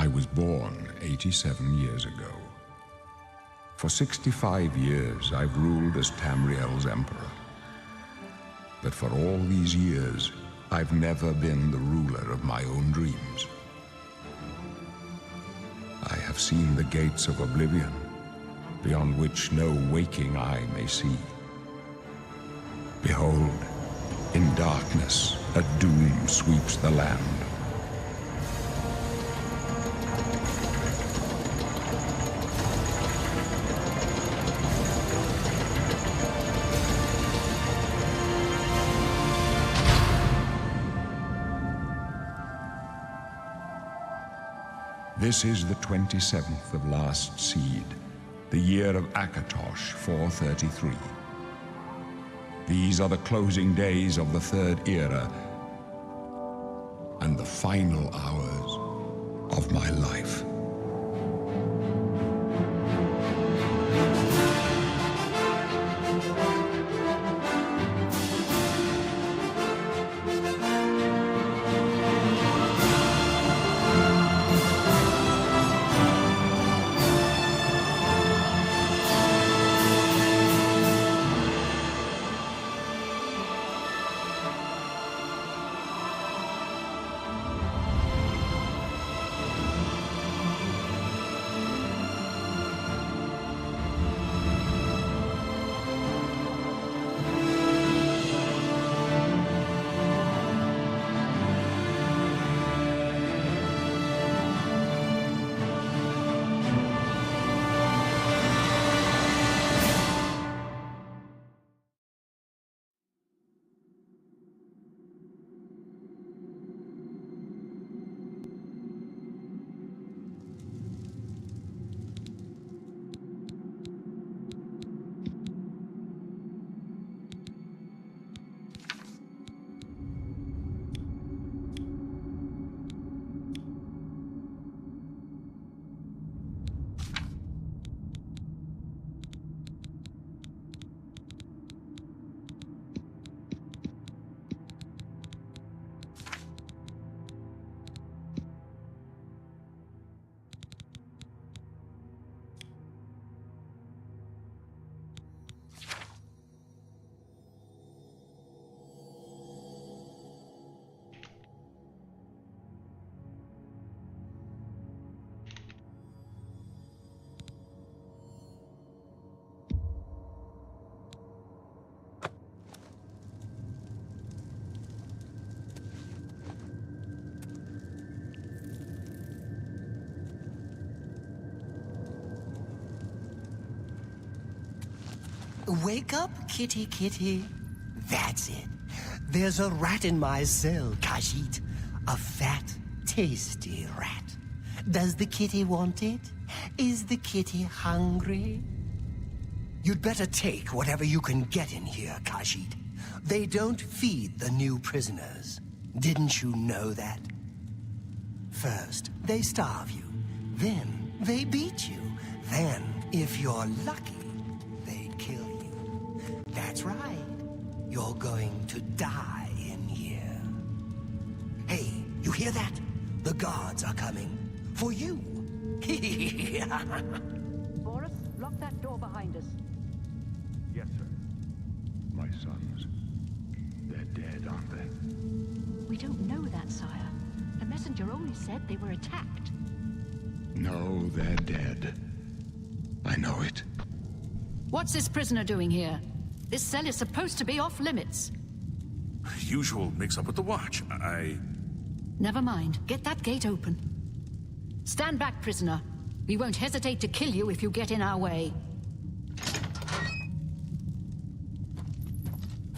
was born 87 years ago. For 65 years, I've ruled as Tamriel's emperor. But for all these years, I've never been the ruler of my own dreams. I have seen the gates of Oblivion, beyond which no waking eye may see. Behold, in darkness, a doom sweeps the land. This is the 27th of last seed, the year of Akatosh 433. These are the closing days of the Third Era and the final hours of my life. Wake up, kitty kitty. That's it. There's a rat in my cell, Khajiit. A fat, tasty rat. Does the kitty want it? Is the kitty hungry? You'd better take whatever you can get in here, Khajiit. They don't feed the new prisoners. Didn't you know that? First, they starve you. Then, they beat you. Then, if you're lucky, they kill you. That's right. You're going to die in here. Hey, you hear that? The guards are coming. For you. Boris, lock that door behind us. Yes, sir. My sons. They're dead, aren't they? We don't know that, sire. The messenger only said they were attacked. No, they're dead. I know it. What's this prisoner doing here? This cell is supposed to be off limits. Usual mix-up with the watch. Never mind. Get that gate open. Stand back, prisoner. We won't hesitate to kill you if you get in our way.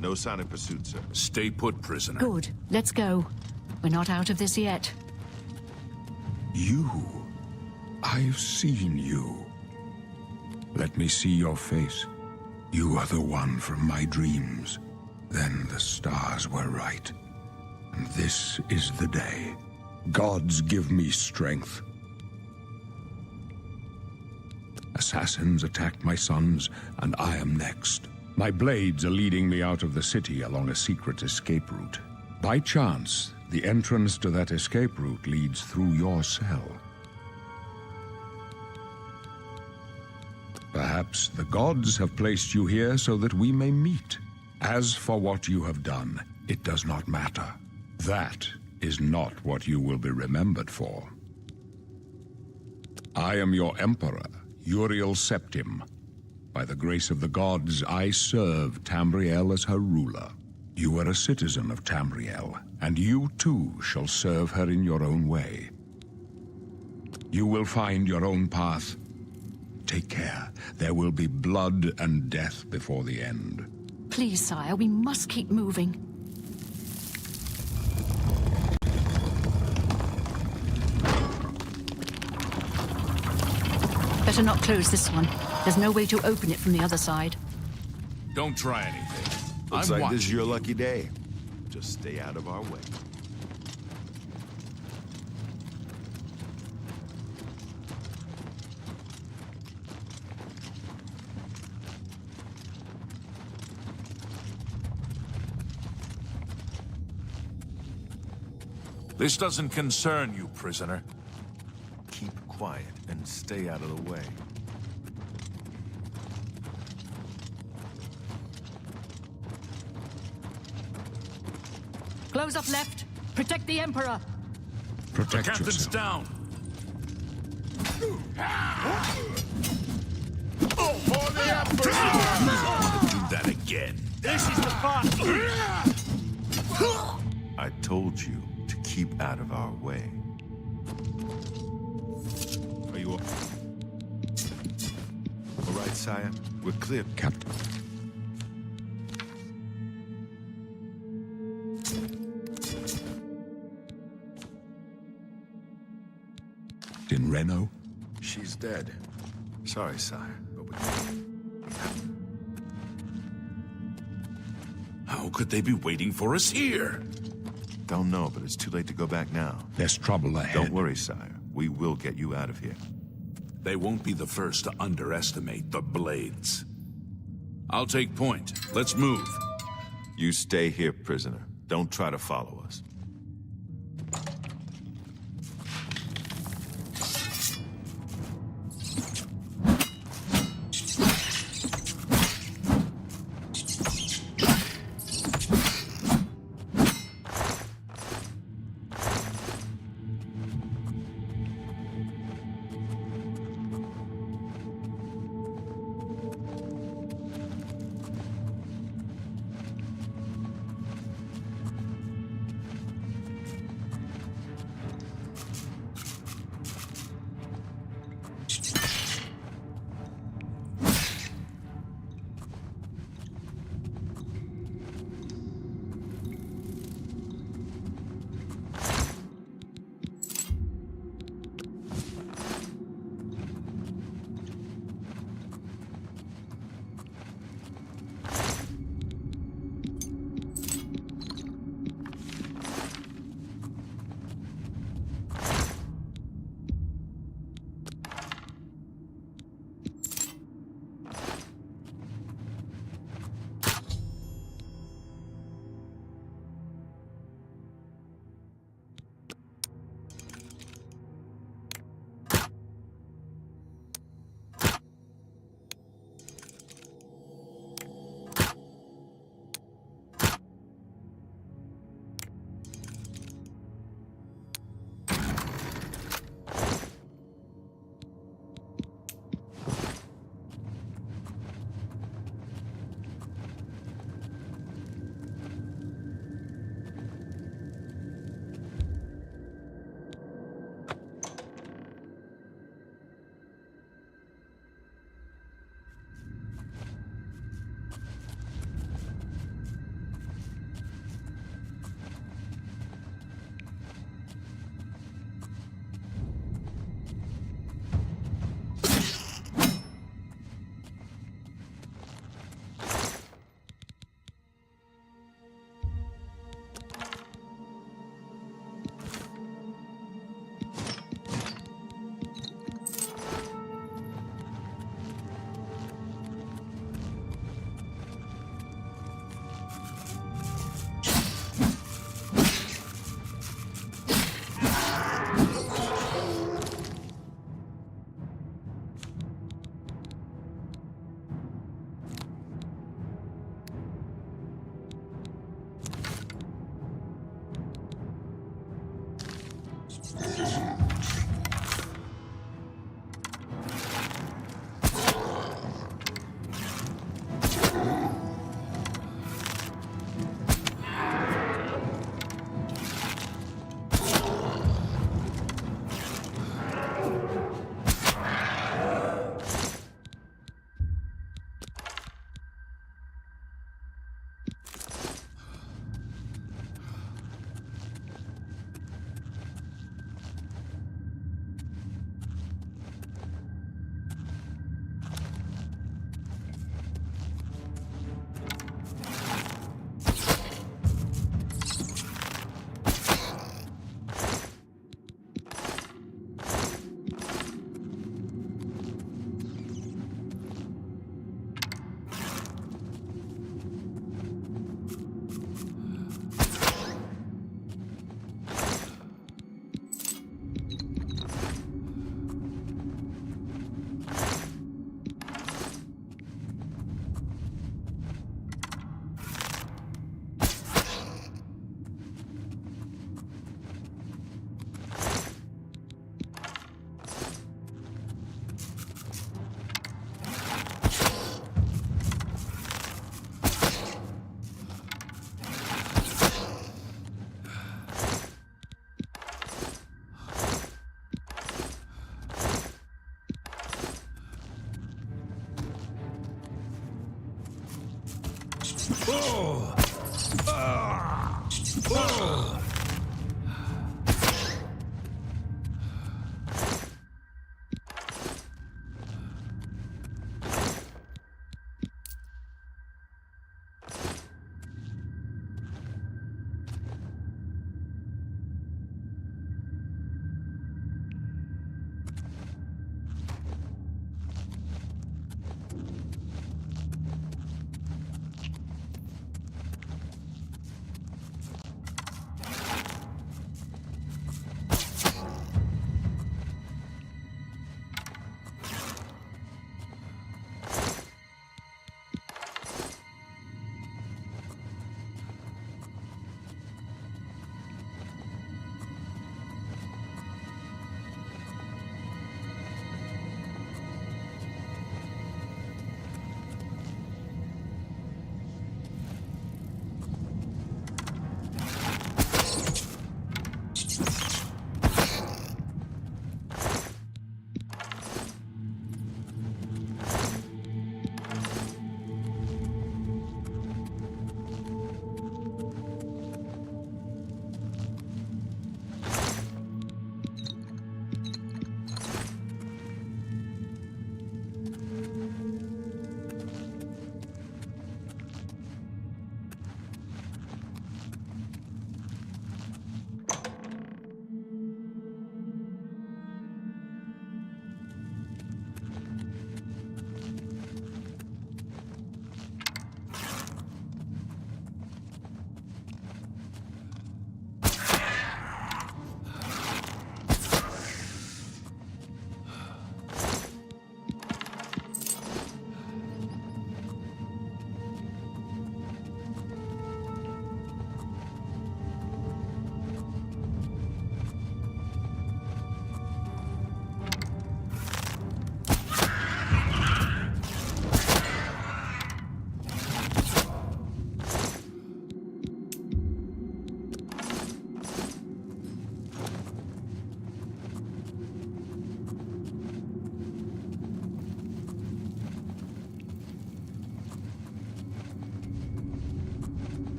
No sign of pursuit, sir. Stay put, prisoner. Good. Let's go. We're not out of this yet. You. I've seen you. Let me see your face. You are the one from my dreams. Then the stars were right. And this is the day. Gods give me strength. Assassins attacked my sons, and I am next. My blades are leading me out of the city along a secret escape route. By chance, the entrance to that escape route leads through your cell. Perhaps the gods have placed you here so that we may meet. As for what you have done, it does not matter. That is not what you will be remembered for. I am your emperor, Uriel Septim. By the grace of the gods, I serve Tamriel as her ruler. You are a citizen of Tamriel, and you too shall serve her in your own way. You will find your own path. Take care. There will be blood and death before the end. Please, sire, we must keep moving. Better not close this one. There's no way to open it from the other side. Don't try anything. Looks I'm like this is your watching. lucky day. Just stay out of our way. This doesn't concern you, prisoner. Keep quiet and stay out of the way. Close up left. Protect the Emperor. The Protect captain's yourself. down. For the Emperor! Do that again. This is the part. I told you to keep out of our way. Are you all right, sire? We're clear. Captain. In Reno? She's dead. Sorry, sire, but we... How could they be waiting for us here? Don't know, but it's too late to go back now. There's trouble ahead. Don't worry, sire. We will get you out of here. They won't be the first to underestimate the Blades. I'll take point. Let's move. You stay here, prisoner. Don't try to follow us.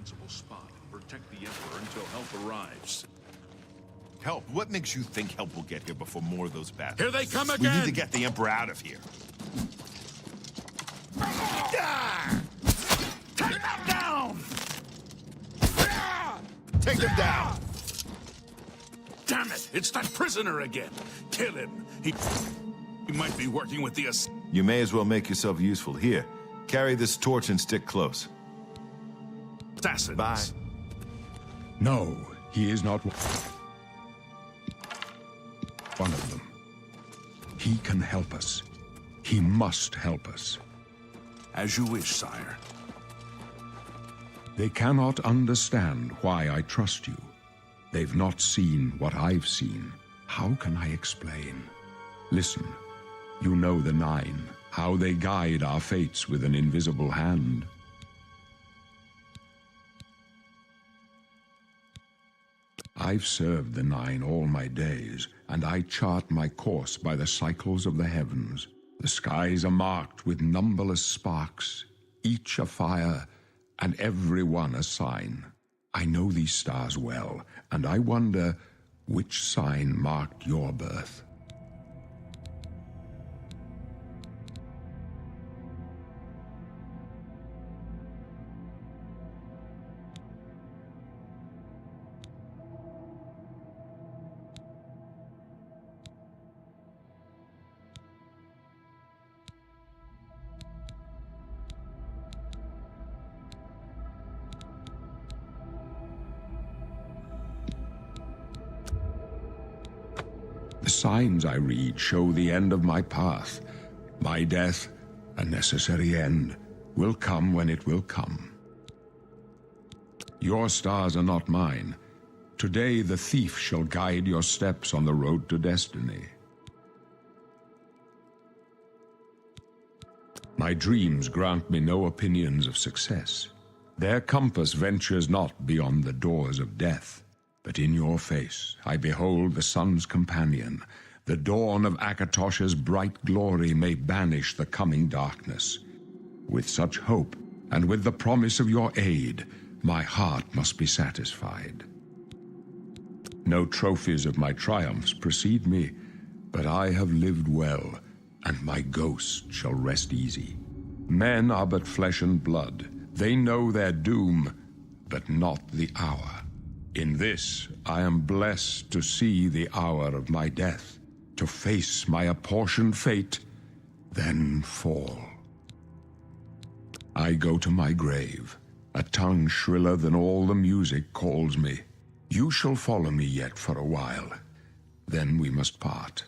defensible spot and protect the Emperor until help arrives. Help? What makes you think help will get here before more of those battles? Here they come We again! need to get the Emperor out of here. Take them down! Take him down! Damn it! It's that prisoner again! Kill him! He might be working with the You may as well make yourself useful. Here, carry this torch and stick close. assassins. Bye. No, he is not one of them. He can help us. He must help us. As you wish, sire. They cannot understand why I trust you. They've not seen what I've seen. How can I explain? Listen, you know the Nine, how they guide our fates with an invisible hand. I've served the Nine all my days, and I chart my course by the cycles of the heavens. The skies are marked with numberless sparks, each a fire, and every one a sign. I know these stars well, and I wonder which sign marked your birth. The signs I read show the end of my path. My death, a necessary end, will come when it will come. Your stars are not mine. Today the thief shall guide your steps on the road to destiny. My dreams grant me no opinions of success. Their compass ventures not beyond the doors of death. But in your face I behold the sun's companion. The dawn of Akatosh's bright glory may banish the coming darkness. With such hope, and with the promise of your aid, my heart must be satisfied. No trophies of my triumphs precede me, but I have lived well, and my ghost shall rest easy. Men are but flesh and blood. They know their doom, but not the hour. In this, I am blessed to see the hour of my death, to face my apportioned fate, then fall. I go to my grave. A tongue shriller than all the music calls me. You shall follow me yet for a while. Then we must part.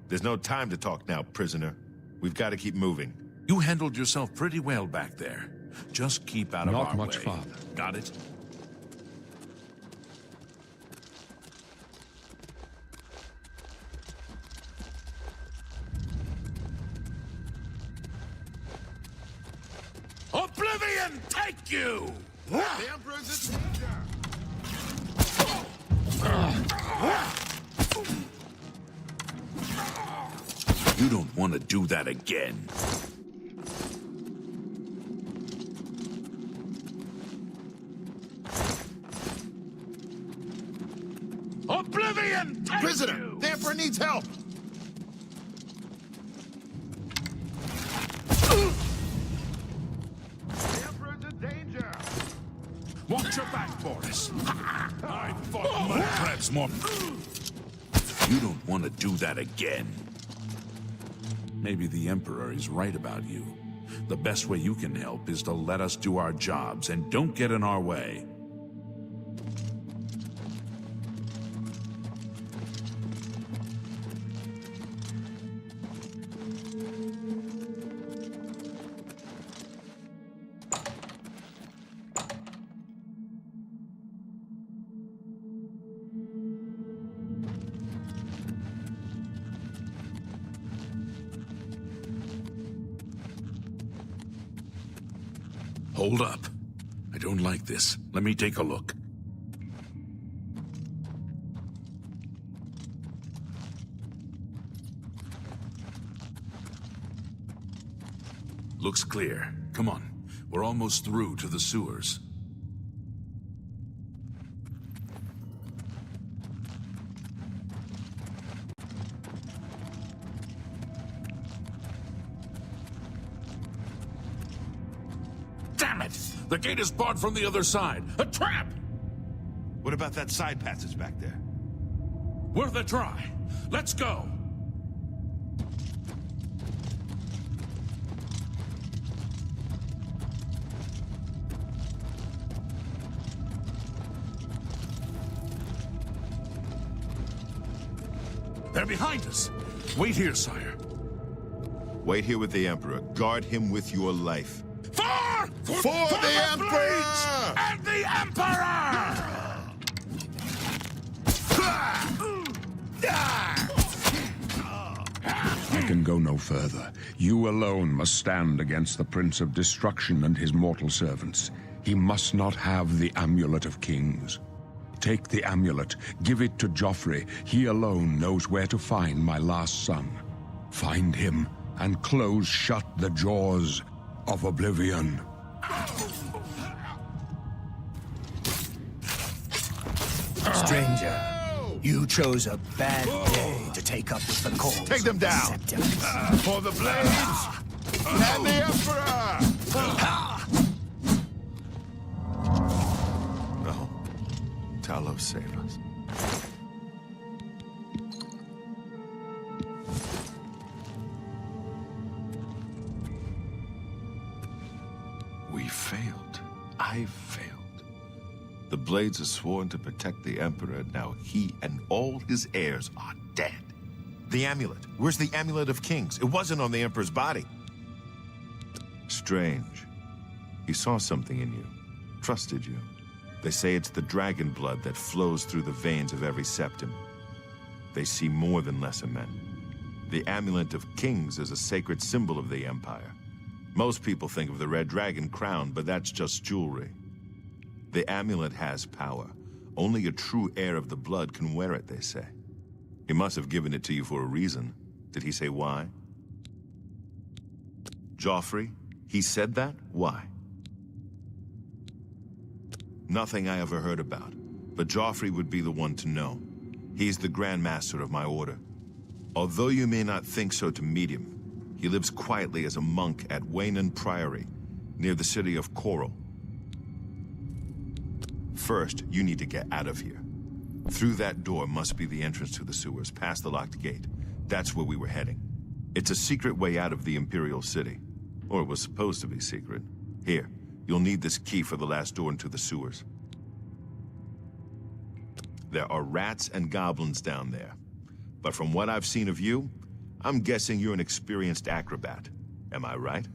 There's no time to talk now, prisoner. We've got to keep moving. You handled yourself pretty well back there. Just keep out of our way. Not much farther. Got it? Oblivion take you! The Emperor's in danger! You don't want to do that again. Oblivion take Prisoner, you! the Emperor needs help! The Emperor's in danger! Watch your back, Boris. I fought mud crabs more. You don't want to do that again. Maybe the Emperor is right about you. The best way you can help is to let us do our jobs and don't get in our way. Hold up. I don't like this. Let me take a look. Looks clear. Come on. We're almost through to the sewers. Damn it! The gate is barred from the other side. A trap! What about that side passage back there? Worth a try. Let's go! They're behind us. Wait here, sire. Wait here with the Emperor. Guard him with your life. For the Emperor! Blades and the Emperor! I can go no further. You alone must stand against the Prince of Destruction and his mortal servants. He must not have the Amulet of Kings. Take the amulet, give it to Joffrey. He alone knows where to find my last son. Find him and close shut the jaws of Oblivion. Stranger, you chose a bad day to take up with the cause. Take them down! of the Septims. For the blades! And the Emperor! No. Talos, save us. We failed. I failed. The Blades are sworn to protect the Emperor. Now he and all his heirs are dead. The amulet. Where's the Amulet of Kings? It wasn't on the Emperor's body. Strange. He saw something in you. Trusted you. They say it's the dragon blood that flows through the veins of every septim. They see more than lesser men. The Amulet of Kings is a sacred symbol of the Empire. Most people think of the red dragon crown, but that's just jewelry. The amulet has power. Only a true heir of the blood can wear it, they say. He must have given it to you for a reason. Did he say why? Joffrey? He said that? Why? Nothing I ever heard about. But Joffrey would be the one to know. He's the Grand Master of my order. Although you may not think so to meet him, he lives quietly as a monk at Waynon Priory, near the city of Coral. First, you need to get out of here. Through that door must be the entrance to the sewers, past the locked gate. That's where we were heading. It's a secret way out of the Imperial City. Or it was supposed to be secret. Here, you'll need this key for the last door into the sewers. There are rats and goblins down there. But from what I've seen of you, I'm guessing you're an experienced acrobat. Am I right?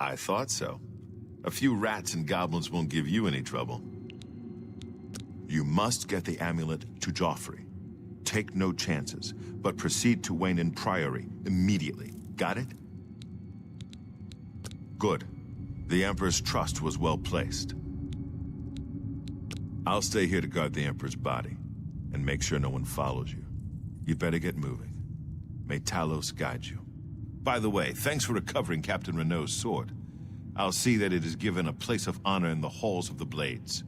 I thought so. A few rats and goblins won't give you any trouble. You must get the amulet to Joffrey. Take no chances, but proceed to Wayne Priory immediately. Got it? Good. The Emperor's trust was well placed. I'll stay here to guard the Emperor's body, and make sure no one follows you. You better get moving. May Talos guide you. By the way, thanks for recovering Captain Renault's sword. I'll see that it is given a place of honor in the halls of the Blades.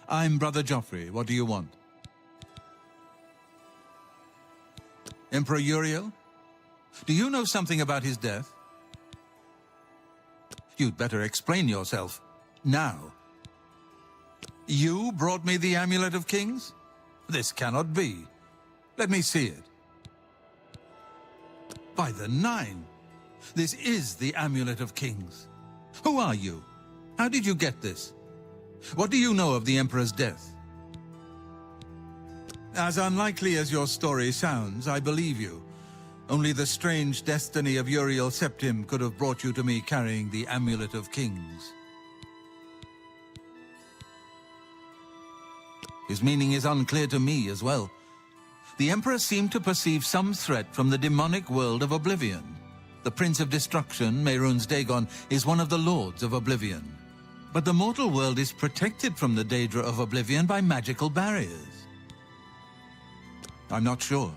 I'm Brother Joffrey. What do you want? Emperor Uriel? Do you know something about his death? You'd better explain yourself. Now. You brought me the Amulet of Kings? This cannot be. Let me see it. By the Nine! This is the Amulet of Kings. Who are you? How did you get this? What do you know of the Emperor's death? As unlikely as your story sounds, I believe you. Only the strange destiny of Uriel Septim could have brought you to me carrying the Amulet of Kings. His meaning is unclear to me as well. The Emperor seemed to perceive some threat from the demonic world of Oblivion. The Prince of Destruction, Mehrunes Dagon, is one of the Lords of Oblivion. But the mortal world is protected from the Daedra of Oblivion by magical barriers. I'm not sure.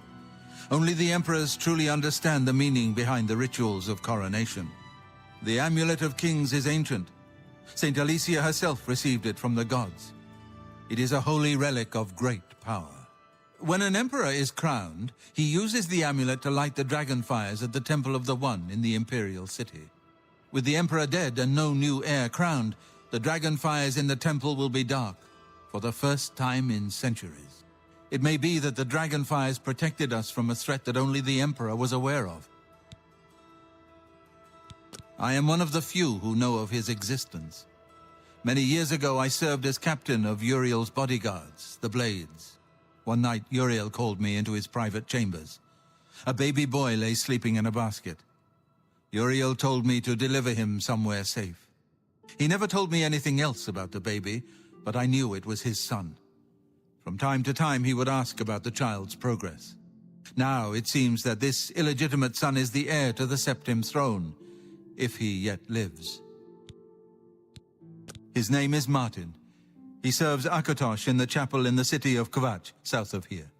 Only the Emperors truly understand the meaning behind the rituals of coronation. The Amulet of Kings is ancient. Saint Alicia herself received it from the gods. It is a holy relic of great power. When an emperor is crowned, he uses the amulet to light the dragon fires at the Temple of the One in the Imperial City. With the emperor dead and no new heir crowned, the dragon fires in the temple will be dark, for the first time in centuries. It may be that the dragon fires protected us from a threat that only the emperor was aware of. I am one of the few who know of his existence. Many years ago, I served as captain of Uriel's bodyguards, the Blades. One night, Uriel called me into his private chambers. A baby boy lay sleeping in a basket. Uriel told me to deliver him somewhere safe. He never told me anything else about the baby, but I knew it was his son. From time to time, he would ask about the child's progress. Now, it seems that this illegitimate son is the heir to the Septim throne, if he yet lives. His name is Martin. He serves Akatosh in the chapel in the city of Kvatch, south of here.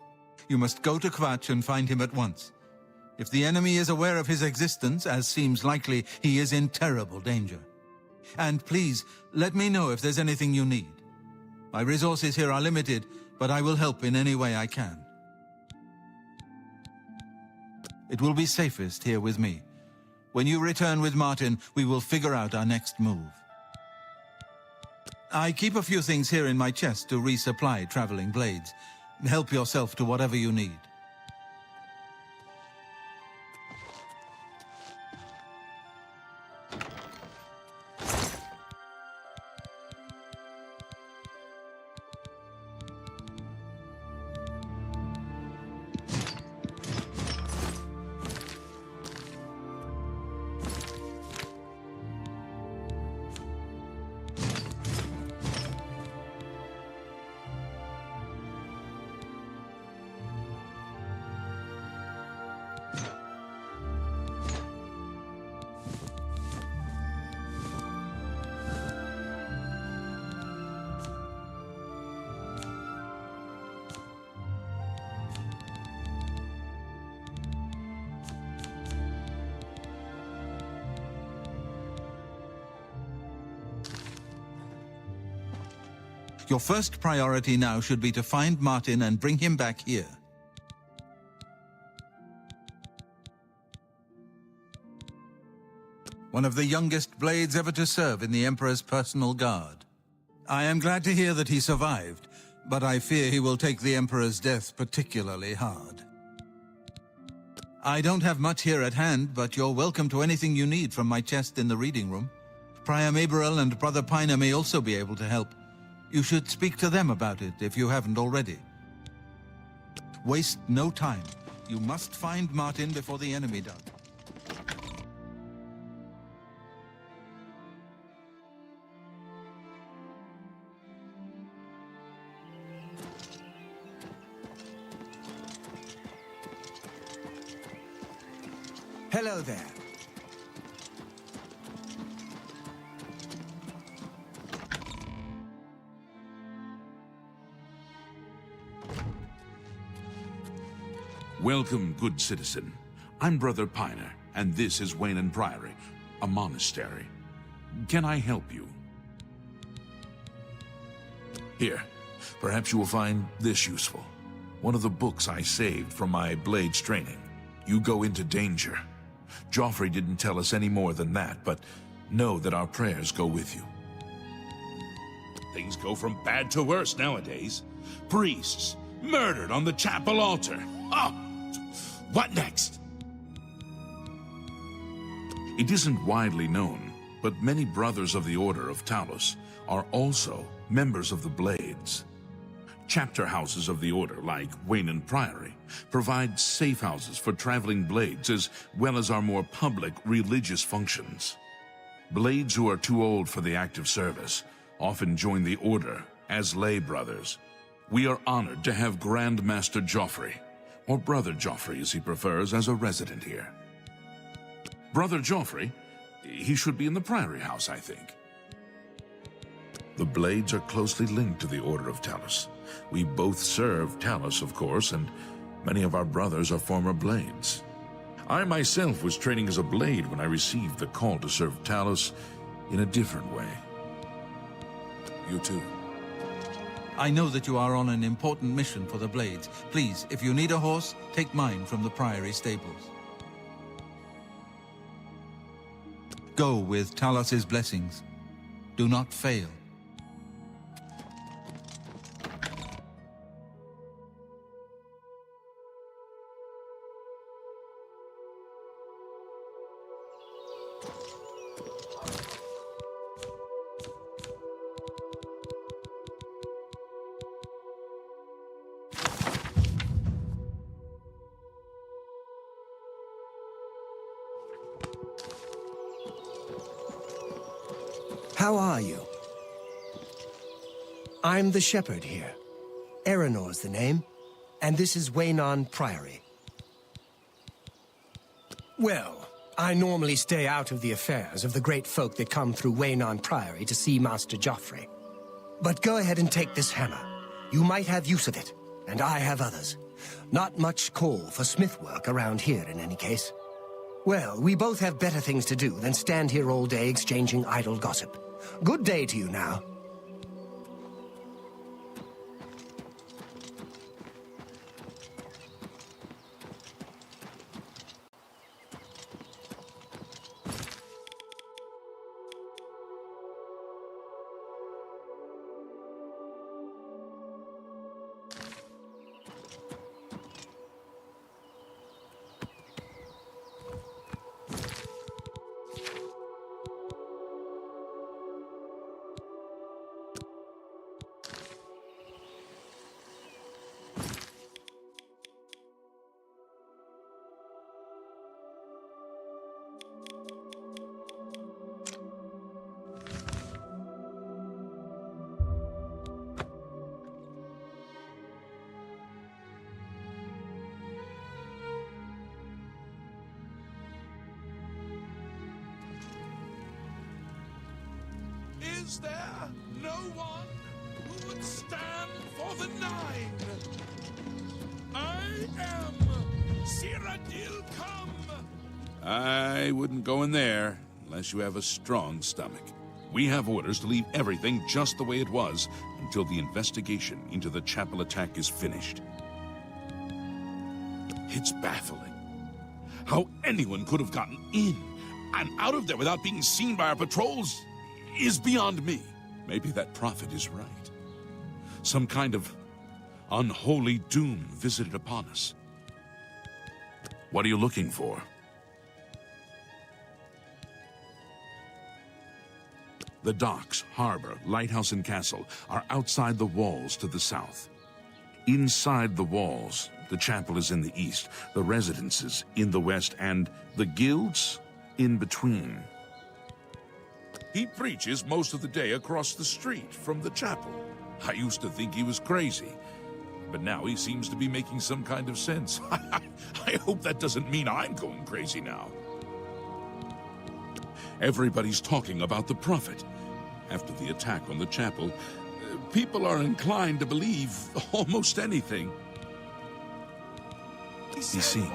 You must go to Kvatch and find him at once. If the enemy is aware of his existence, as seems likely, he is in terrible danger. And please, let me know if there's anything you need. My resources here are limited, but I will help in any way I can. It will be safest here with me. When you return with Martin, we will figure out our next move. I keep a few things here in my chest to resupply traveling blades. Help yourself to whatever you need. Your first priority now should be to find Martin and bring him back here. One of the youngest blades ever to serve in the Emperor's personal guard. I am glad to hear that he survived, but I fear he will take the Emperor's death particularly hard. I don't have much here at hand, but you're welcome to anything you need from my chest in the reading room. Prior Maberel and Brother Piner may also be able to help. You should speak to them about it if you haven't already. Waste no time. You must find Martin before the enemy does. Hello there. Welcome, good citizen. I'm Brother Piner, and this is Wayland Priory, a monastery. Can I help you? Here, perhaps you will find this useful. One of the books I saved from my blades training. You go into danger. Joffrey didn't tell us any more than that, but know that our prayers go with you. Things go from bad to worse nowadays. Priests murdered on the chapel altar. Oh! What next? It isn't widely known, but many brothers of the Order of Talos are also members of the Blades. Chapter houses of the Order, like Wayland Priory, provide safe houses for traveling Blades as well as our more public religious functions. Blades who are too old for the active service often join the Order as lay brothers. We are honored to have Grand Master Joffrey, or Brother Joffrey as he prefers, as a resident here. Brother Joffrey? He should be in the Priory House, I think. The blades are closely linked to the Order of Talos. We both serve Talos, of course, and many of our brothers are former blades. I myself was training as a blade when I received the call to serve Talos in a different way. You too. I know that you are on an important mission for the Blades. Please, if you need a horse, take mine from the Priory stables. Go with Talos's blessings. Do not fail. How are you? I'm the shepherd here. Eranor's the name, and this is Waynon Priory. Well, I normally stay out of the affairs of the great folk that come through Waynon Priory to see Master Joffrey. But go ahead and take this hammer. You might have use of it, and I have others. Not much call for smith work around here in any case. Well, we both have better things to do than stand here all day exchanging idle gossip. Good day to you now. Is there no one who would stand for the Nine? I am Cyrodiil Come. I wouldn't go in there unless you have a strong stomach. We have orders to leave everything just the way it was until the investigation into the chapel attack is finished. It's baffling. How anyone could have gotten in and out of there without being seen by our patrols is beyond me. Maybe that prophet is right. Some kind of unholy doom visited upon us. What are you looking for? The docks, harbor, lighthouse, and castle are outside the walls to the south. Inside the walls, the chapel is in the east, the residences in the west, and the guilds in between. He preaches most of the day across the street from the chapel. I used to think he was crazy, but now he seems to be making some kind of sense. I hope that doesn't mean I'm going crazy now. Everybody's talking about the prophet. After the attack on the chapel, people are inclined to believe almost anything. You see,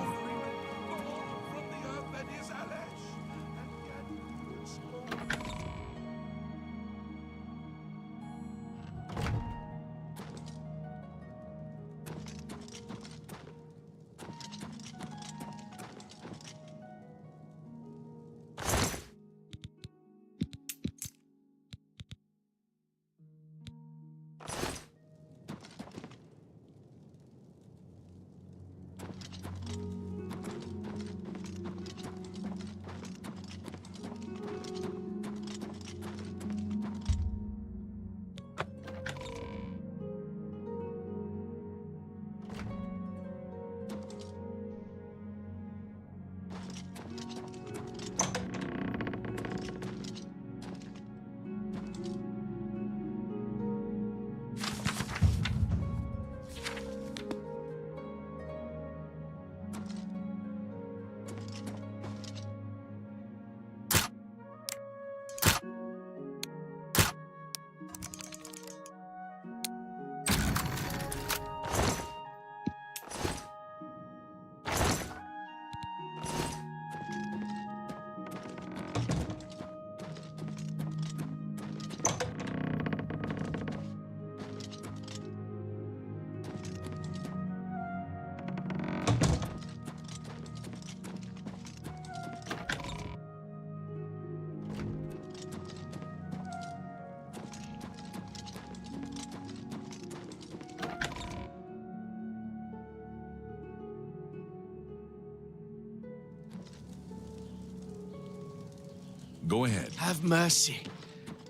Go ahead. Have mercy.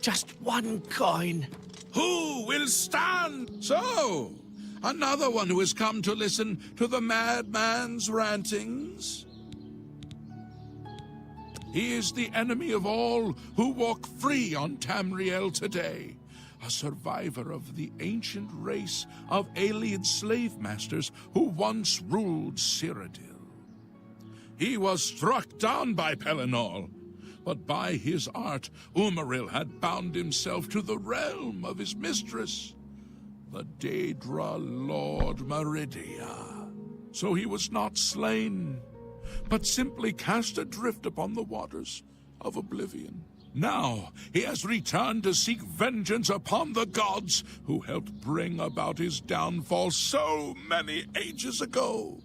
Just one coin. Who will stand? So, another one who has come to listen to the madman's rantings? He is the enemy of all who walk free on Tamriel today. A survivor of the ancient race of alien slave masters who once ruled Cyrodiil. He was struck down by Pelennor, but by his art, Umaril had bound himself to the realm of his mistress, the Daedra Lord Meridia. So he was not slain, but simply cast adrift upon the waters of Oblivion. Now he has returned to seek vengeance upon the gods who helped bring about his downfall so many ages ago.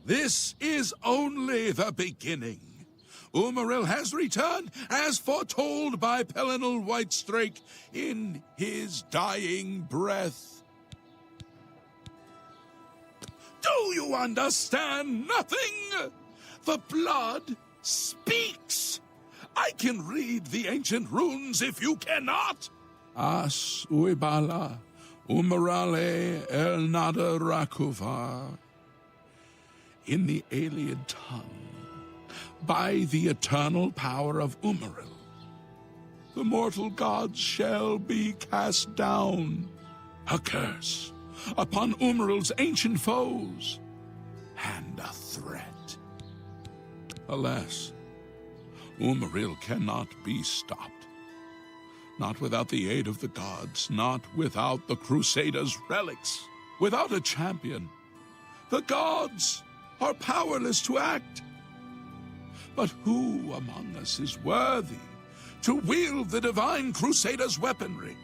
This is only the beginning. Umaril has returned as foretold by Pelennor Whitestrake in his dying breath. Do you understand nothing? The blood speaks. I can read the ancient runes if you cannot. As uibala, umarale el nada rakuvar. In the alien tongue, by the eternal power of Umaril, the mortal gods shall be cast down. A curse upon Umaril's ancient foes, and a threat. Alas, Umaril cannot be stopped. Not without the aid of the gods, not without the Crusaders' relics, without a champion. The gods are powerless to act. But who among us is worthy to wield the divine Crusaders' weaponry?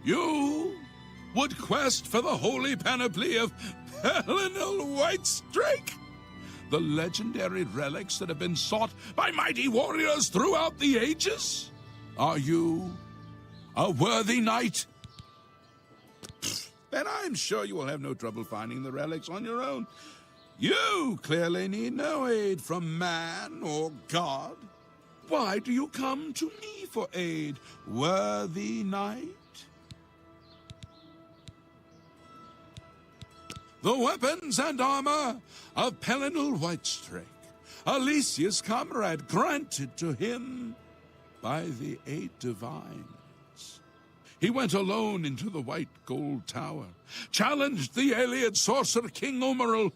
You would quest for the holy panoply of Pelennor Whitestrake? The legendary relics that have been sought by mighty warriors throughout the ages? Are you a worthy knight? Then I'm sure you will have no trouble finding the relics on your own. You clearly need no aid from man or god. Why do you come to me for aid, worthy knight? The weapons and armor of Pelennor Whitestrake, Alicia's comrade, granted to him by the 8 divines. He went alone into the White Gold Tower, challenged the alien sorcerer King Umaril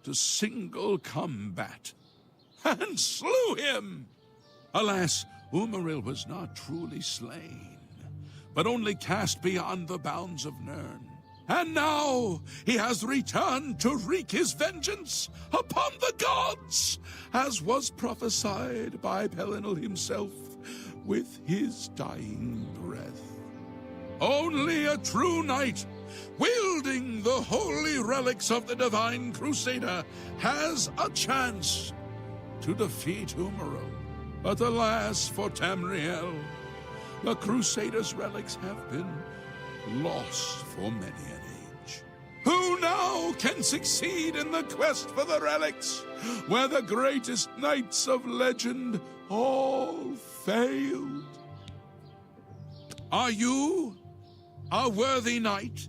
to single combat, and slew him. Alas, Umaril was not truly slain, but only cast beyond the bounds of Nirn. And now he has returned to wreak his vengeance upon the gods, as was prophesied by Pelennor himself with his dying breath. Only a true knight, wielding the holy relics of the divine Crusader, has a chance to defeat Umaril. But alas for Tamriel, the Crusader's relics have been lost for many an age. Who now can succeed in the quest for the relics, where the greatest knights of legend all failed? Are you a worthy knight?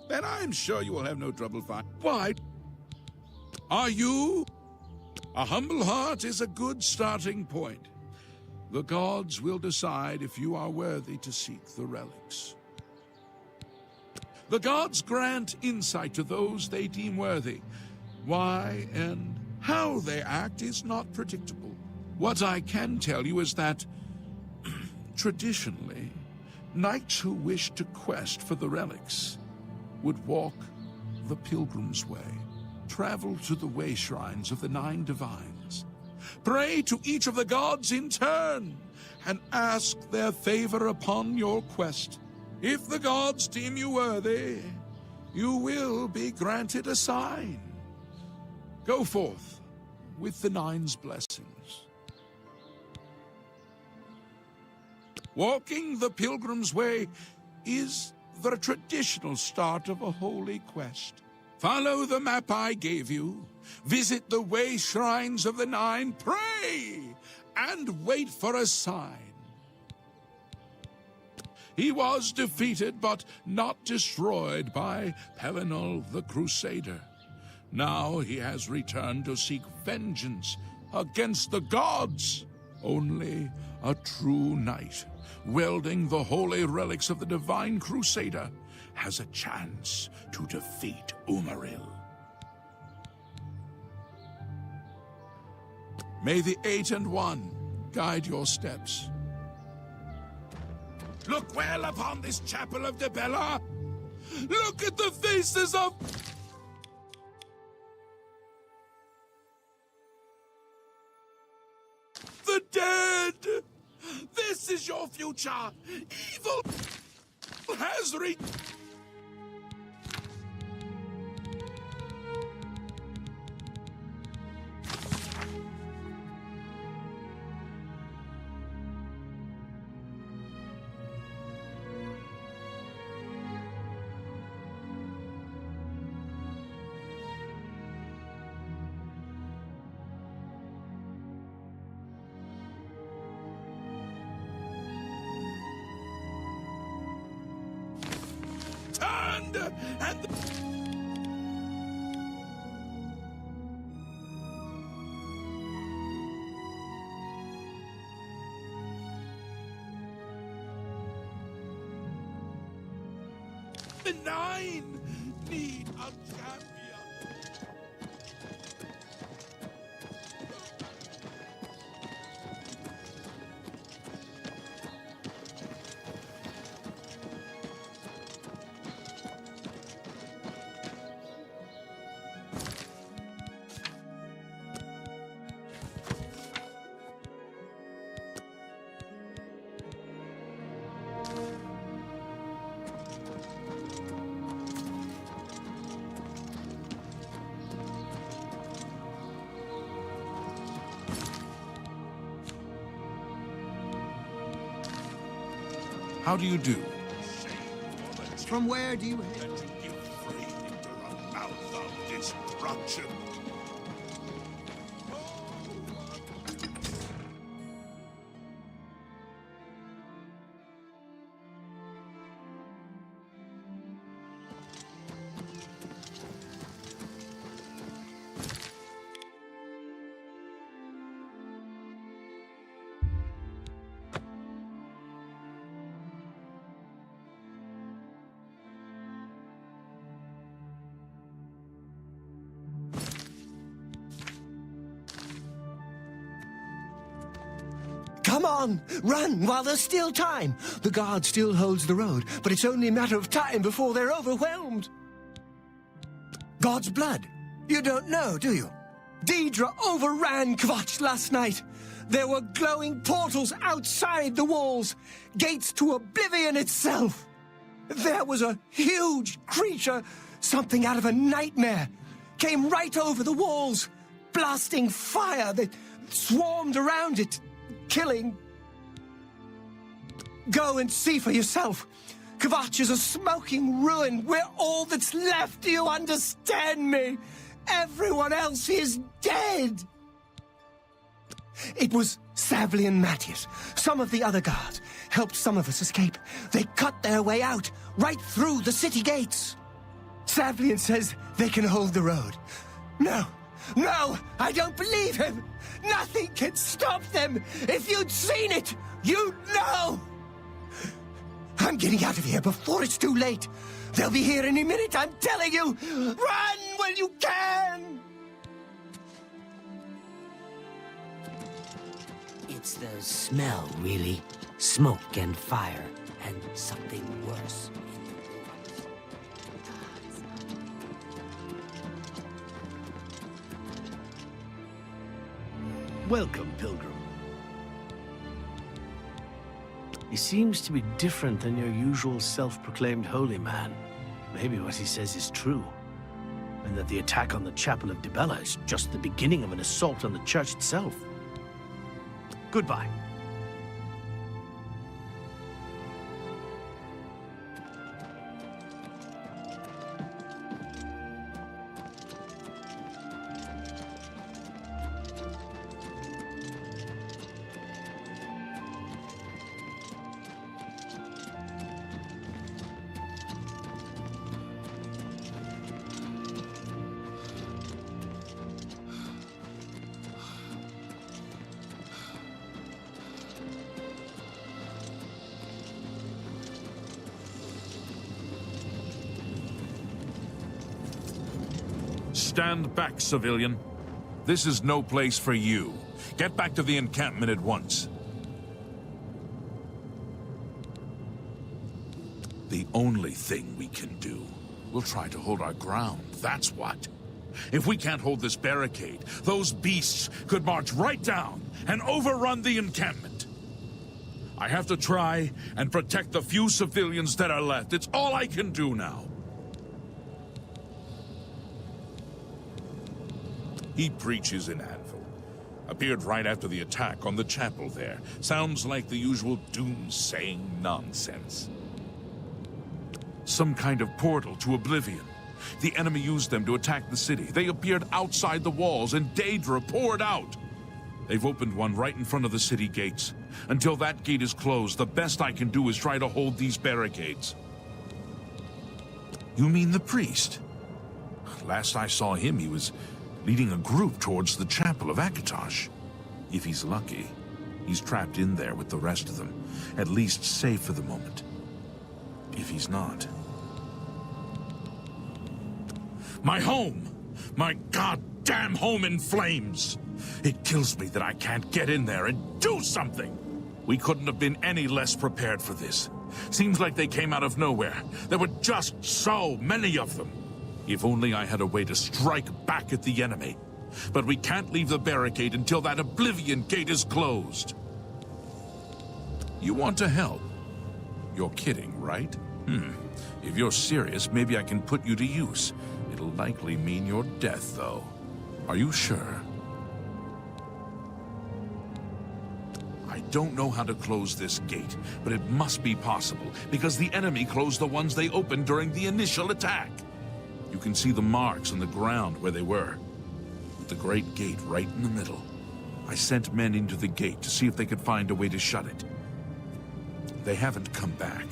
Then I'm sure you will have no trouble finding. Why? Are you? A humble heart is a good starting point. The gods will decide if you are worthy to seek the relics. The gods grant insight to those they deem worthy. Why and how they act is not predictable. What I can tell you is that, traditionally, knights who wish to quest for the relics would walk the pilgrim's way, travel to the way shrines of the 9 divines, pray to each of the gods in turn, and ask their favor upon your quest. If the gods deem you worthy, you will be granted a sign. Go forth with the 9's blessings. Walking the pilgrim's way is the traditional start of a holy quest. Follow the map I gave you. Visit the way shrines of the Nine. Pray and wait for a sign. He was defeated but not destroyed by Pelinal the Crusader. Now he has returned to seek vengeance against the gods. Only a true knight, wielding the holy relics of the Divine Crusader, has a chance to defeat Umaril. May the Eight and One guide your steps. Look well upon this chapel of Dibella. Look at the faces of... the dead! This is your future! Evil has reached... and the Nine need a champion. How do you do? From where do you head? That you give free into the mouth of destruction. Come on, run while there's still time. The guard still holds the road, but it's only a matter of time before they're overwhelmed. God's blood. You don't know, do you? Daedra overran Kvatch last night. There were glowing portals outside the walls, gates to Oblivion itself. There was a huge creature, something out of a nightmare, came right over the walls, blasting fire that swarmed around it, killing. Go and see for yourself. Kvatch is a smoking ruin. We're all that's left. Do you understand me? Everyone else is dead. It was Savli and Matthias. Some of the other guards helped some of us escape. They cut their way out, right through the city gates. Savlian says they can hold the road. No, I don't believe him. Nothing can stop them. If you'd seen it, you'd know. I'm getting out of here before it's too late. They'll be here any minute, I'm telling you. Run when you can. It's the smell, really. Smoke and fire, and something worse. Welcome, Pilgrim. He seems to be different than your usual self-proclaimed holy man. Maybe what he says is true, and that the attack on the Chapel of Dibella is just the beginning of an assault on the church itself. Goodbye. Stand back, civilian. This is no place for you. Get back to the encampment at once. The only thing we can do. We'll try to hold our ground, that's what. If we can't hold this barricade, those beasts could march right down and overrun the encampment. I have to try and protect the few civilians that are left. It's all I can do now. He preaches in Anvil. Appeared right after the attack on the chapel there. Sounds like the usual doom-saying nonsense. Some kind of portal to Oblivion. The enemy used them to attack the city. They appeared outside the walls, and Daedra poured out. They've opened one right in front of the city gates. Until that gate is closed, the best I can do is try to hold these barricades. You mean the priest? Last I saw him, he was leading a group towards the chapel of Akatosh. If he's lucky, he's trapped in there with the rest of them, at least safe for the moment. If he's not... My home! My goddamn home in flames! It kills me that I can't get in there and do something! We couldn't have been any less prepared for this. Seems like they came out of nowhere. There were just so many of them. If only I had a way to strike back at the enemy. But we can't leave the barricade until that Oblivion gate is closed. You want to help? You're kidding, right? If you're serious, maybe I can put you to use. It'll likely mean your death, though. Are you sure? I don't know how to close this gate, but it must be possible, because the enemy closed the ones they opened during the initial attack. You can see the marks on the ground where they were, with the great gate right in the middle. I sent men into the gate to see if they could find a way to shut it. They haven't come back.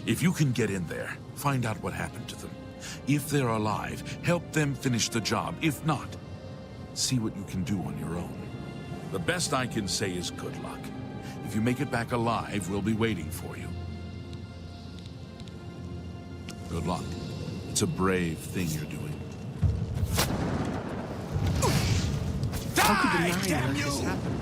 If you can get in there, find out what happened to them. If they're alive, help them finish the job. If not, see what you can do on your own. The best I can say is good luck. If you make it back alive, we'll be waiting for you. Good luck. It's a brave thing you're doing. How could the Nine let this happen?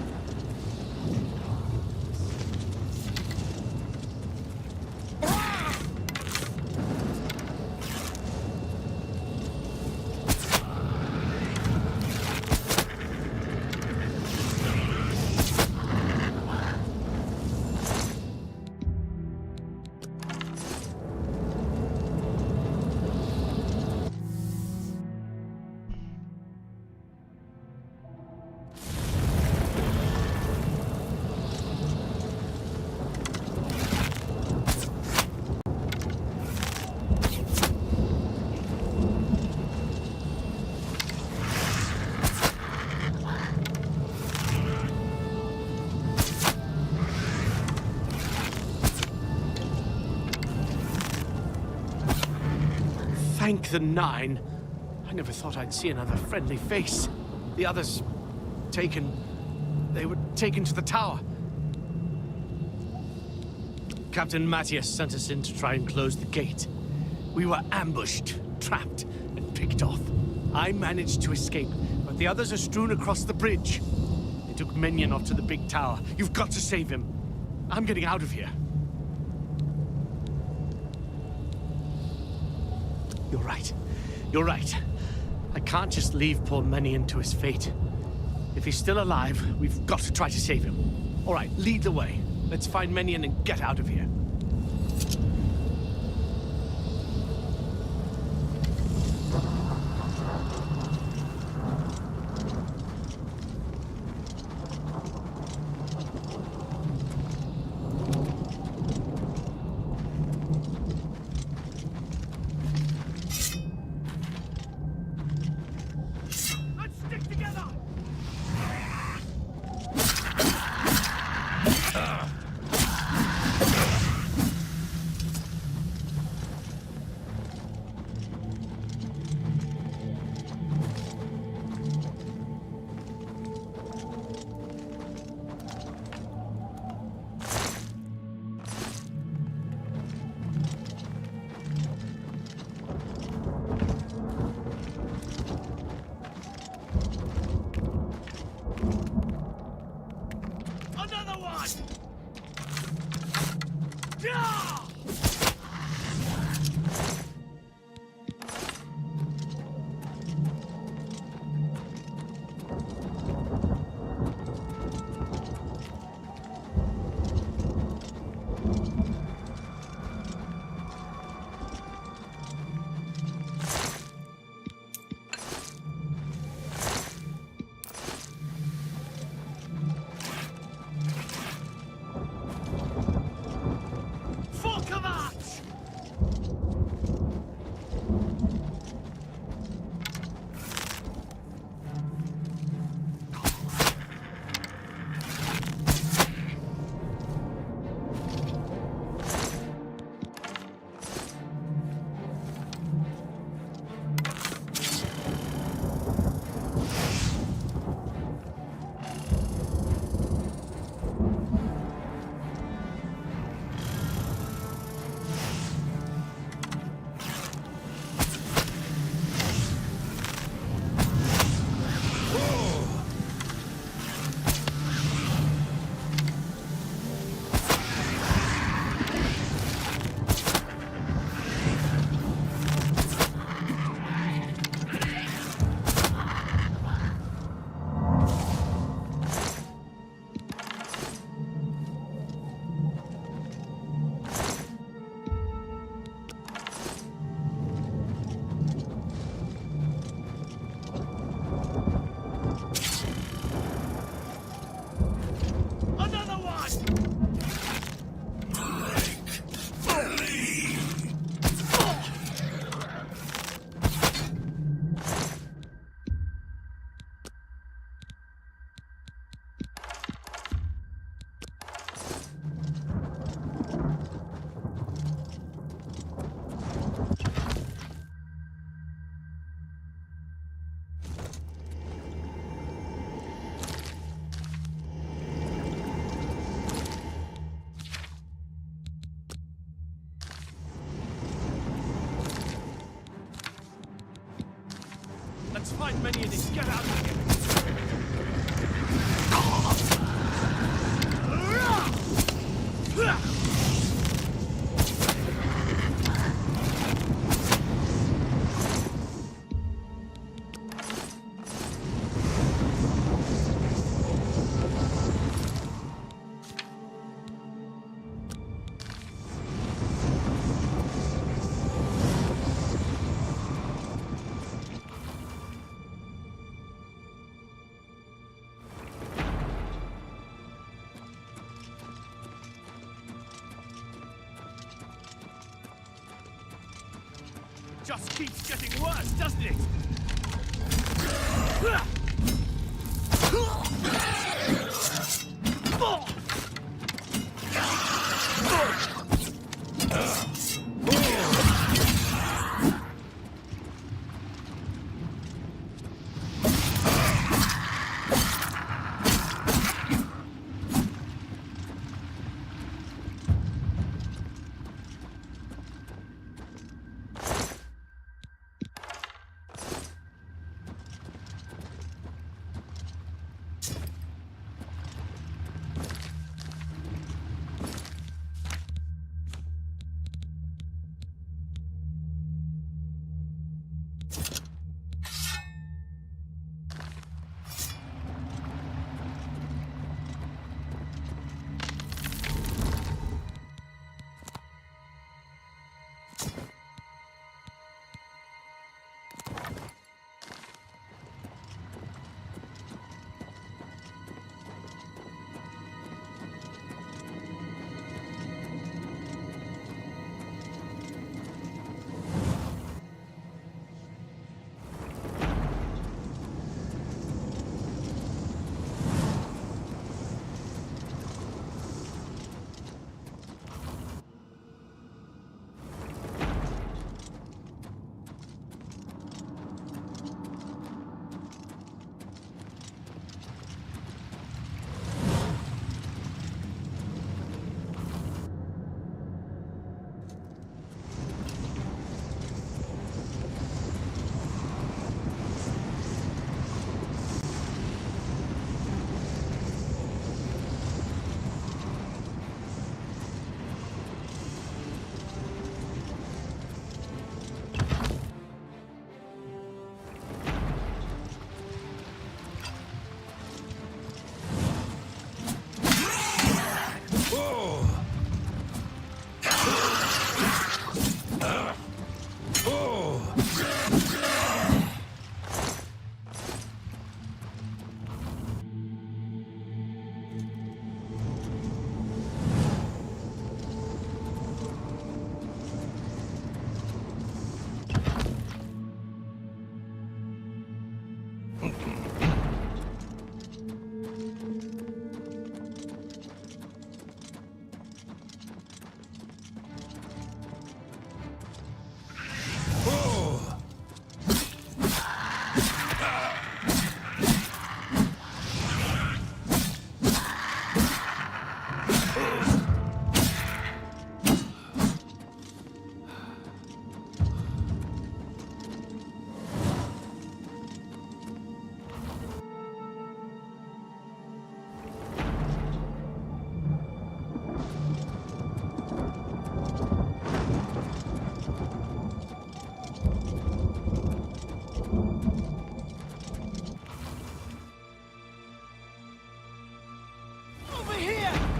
Thank the Nine. I never thought I'd see another friendly face. The others... They were taken to the tower. Captain Matthias sent us in to try and close the gate. We were ambushed, trapped, and picked off. I managed to escape, but the others are strewn across the bridge. They took Minion off to the big tower. You've got to save him. I'm getting out of here. You're right. You're right. I can't just leave poor Minion to his fate. If he's still alive, we've got to try to save him. All right, lead the way. Let's find Minion and get out of here. Let's find many of these. Get out of here. Just keeps getting worse, doesn't it?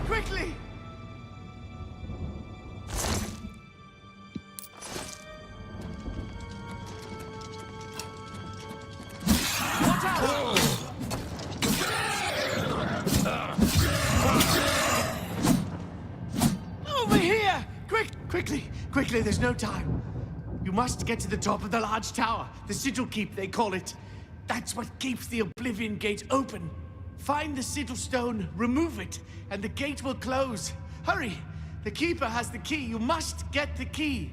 Quickly! Watch out! Over here! Quickly! Quickly, there's no time. You must get to the top of the large tower. The sigil keep, they call it. That's what keeps the Oblivion Gate open. Find the sigil stone, remove it, and the gate will close. Hurry! The keeper has the key. You must get the key.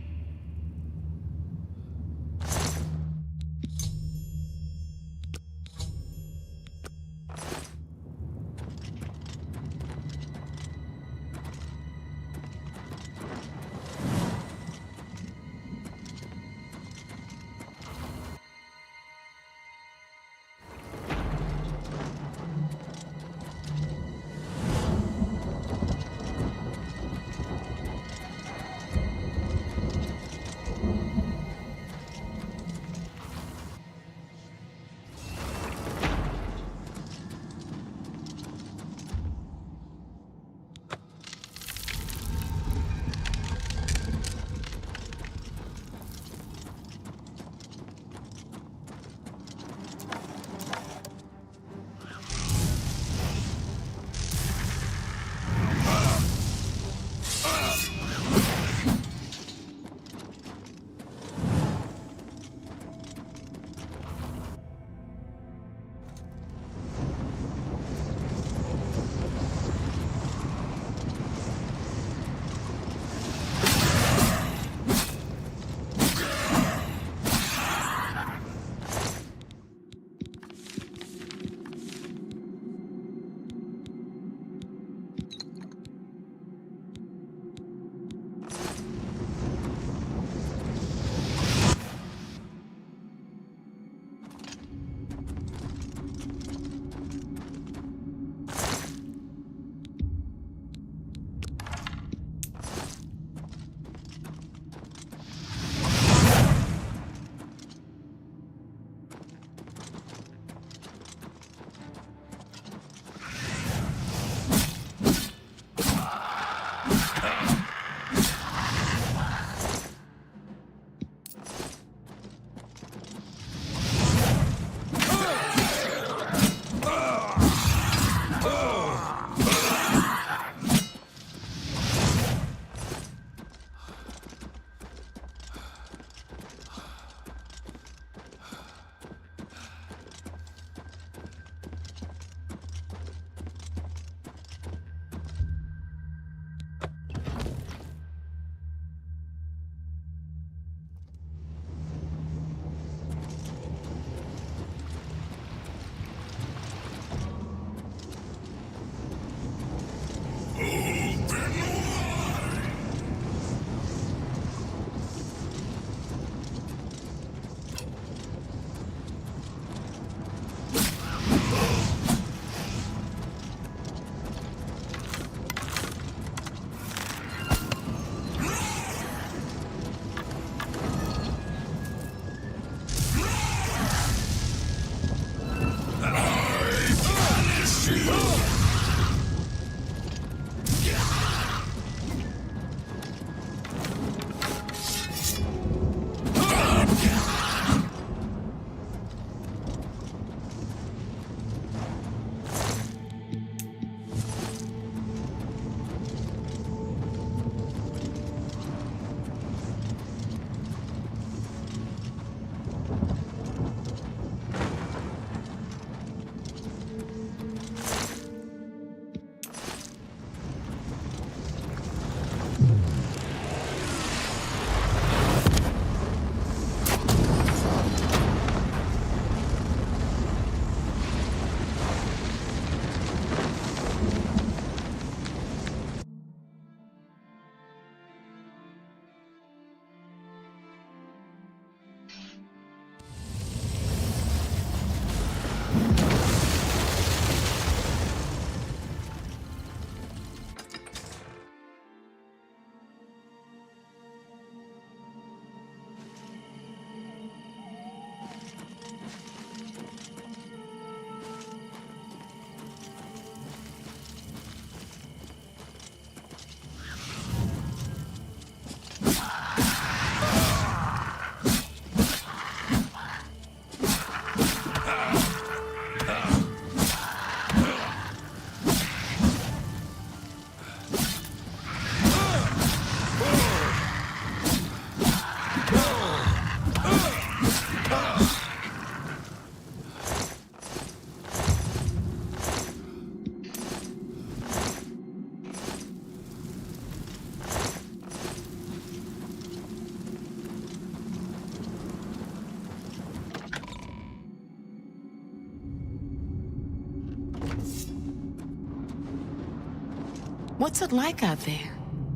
What's it like out there?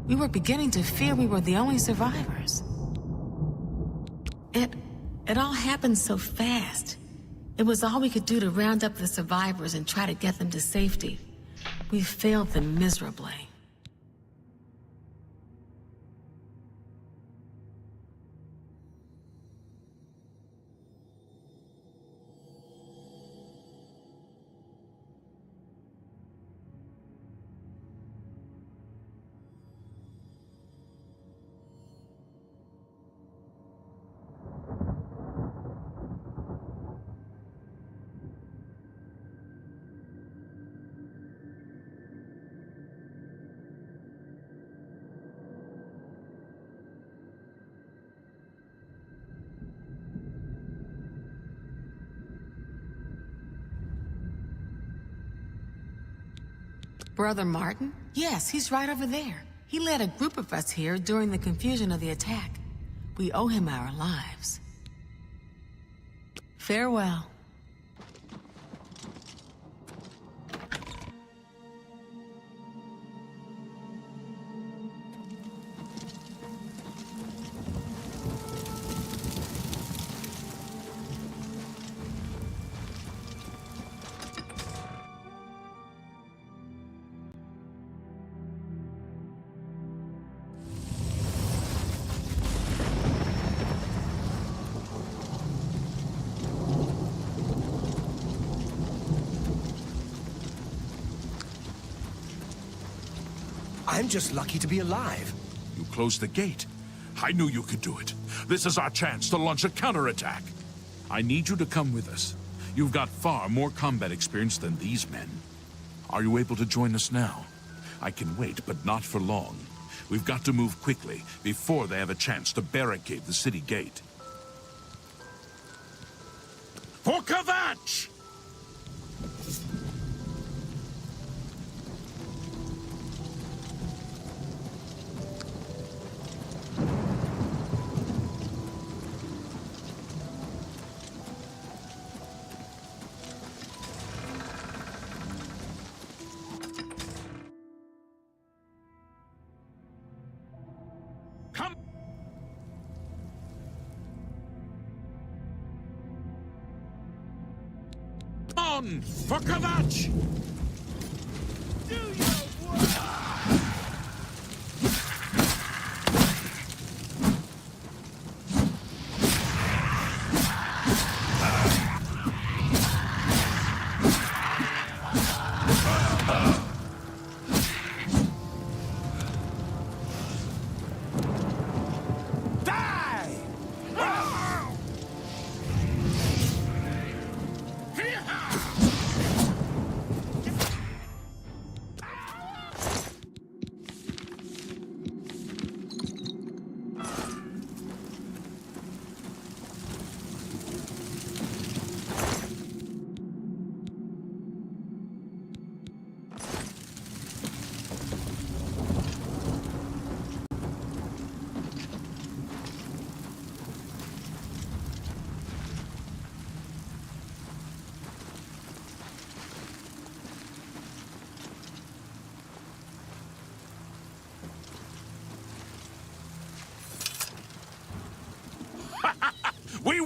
We were beginning to fear we were the only survivors. It all happened so fast. It was all we could do to round up the survivors and try to get them to safety. We failed them miserably. Brother Martin? Yes, he's right over there. He led a group of us here during the confusion of the attack. We owe him our lives. Farewell. I'm just lucky to be alive. You closed the gate. I knew you could do it. This is our chance to launch a counterattack. I need you to come with us. You've got far more combat experience than these men. Are you able to join us now? I can wait, but not for long. We've got to move quickly before they have a chance to barricade the city gate. For Kvatch! Come on! For Kvatch! Do your work!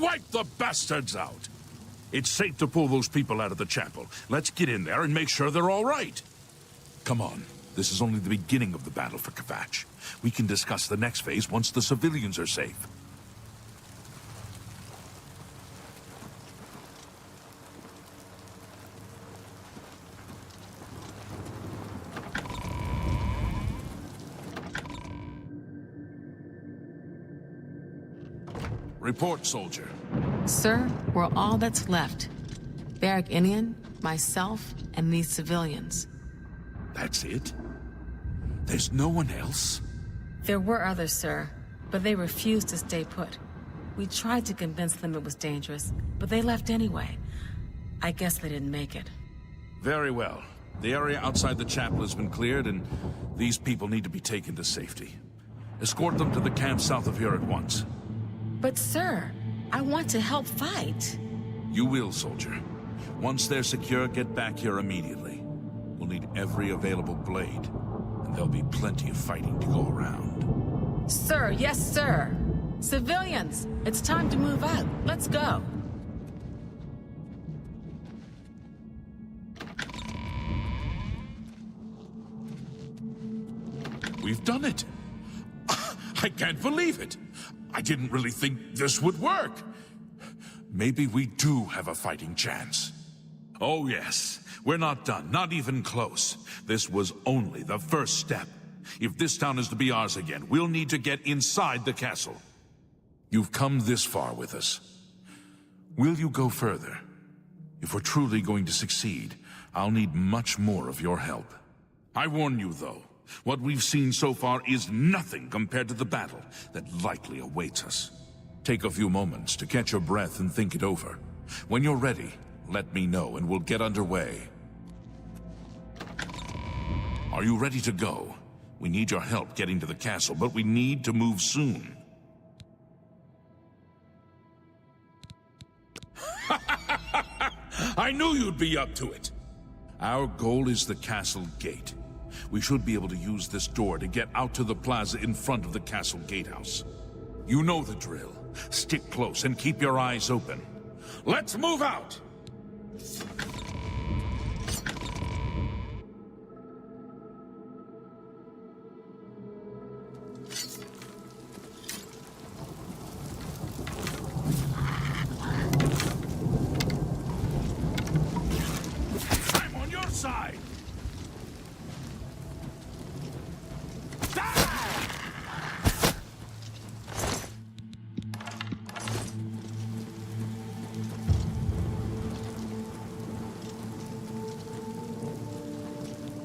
Wipe the bastards out! It's safe to pull those people out of the chapel. Let's get in there and make sure they're all right. Come on. This is only the beginning of the battle for Kvatch. We can discuss the next phase once the civilians are safe. Report, soldier. Sir, we're all that's left. Barrack Inian, myself, and these civilians. That's it? There's no one else? There were others, sir, but they refused to stay put. We tried to convince them it was dangerous, but they left anyway. I guess they didn't make it. Very well. The area outside the chapel has been cleared, and these people need to be taken to safety. Escort them to the camp south of here at once. But sir, I want to help fight. You will, soldier. Once they're secure, get back here immediately. We'll need every available blade, and there'll be plenty of fighting to go around. Sir, yes, sir. Civilians, it's time to move out. Let's go. We've done it! I can't believe it! I didn't really think this would work. Maybe we do have a fighting chance. Oh yes, we're not done, not even close. This was only the first step. If this town is to be ours again, we'll need to get inside the castle. You've come this far with us. Will you go further? If we're truly going to succeed, I'll need much more of your help. I warn you, though, what we've seen so far is nothing compared to the battle that likely awaits us. Take a few moments to catch your breath and think it over. When you're ready, let me know and we'll get underway. Are you ready to go? We need your help getting to the castle, but we need to move soon. I knew you'd be up to it! Our goal is the castle gate. We should be able to use this door to get out to the plaza in front of the castle gatehouse. You know the drill. Stick close and keep your eyes open. Let's move out! I'm on your side!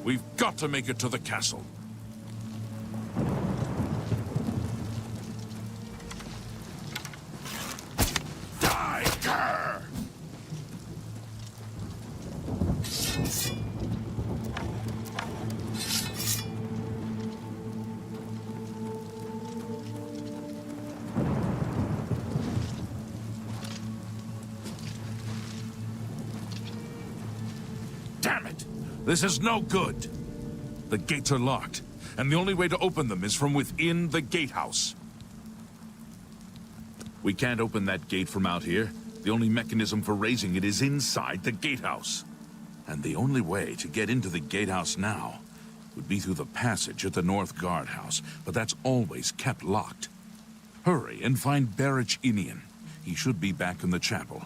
We've got to make it to the castle. Die, Grr! Damn it! This is no good. The gates are locked, and the only way to open them is from within the gatehouse. We can't open that gate from out here. The only mechanism for raising it is inside the gatehouse. And the only way to get into the gatehouse now would be through the passage at the North Guardhouse, but that's always kept locked. Hurry and find Barrack Inian. He should be back in the chapel,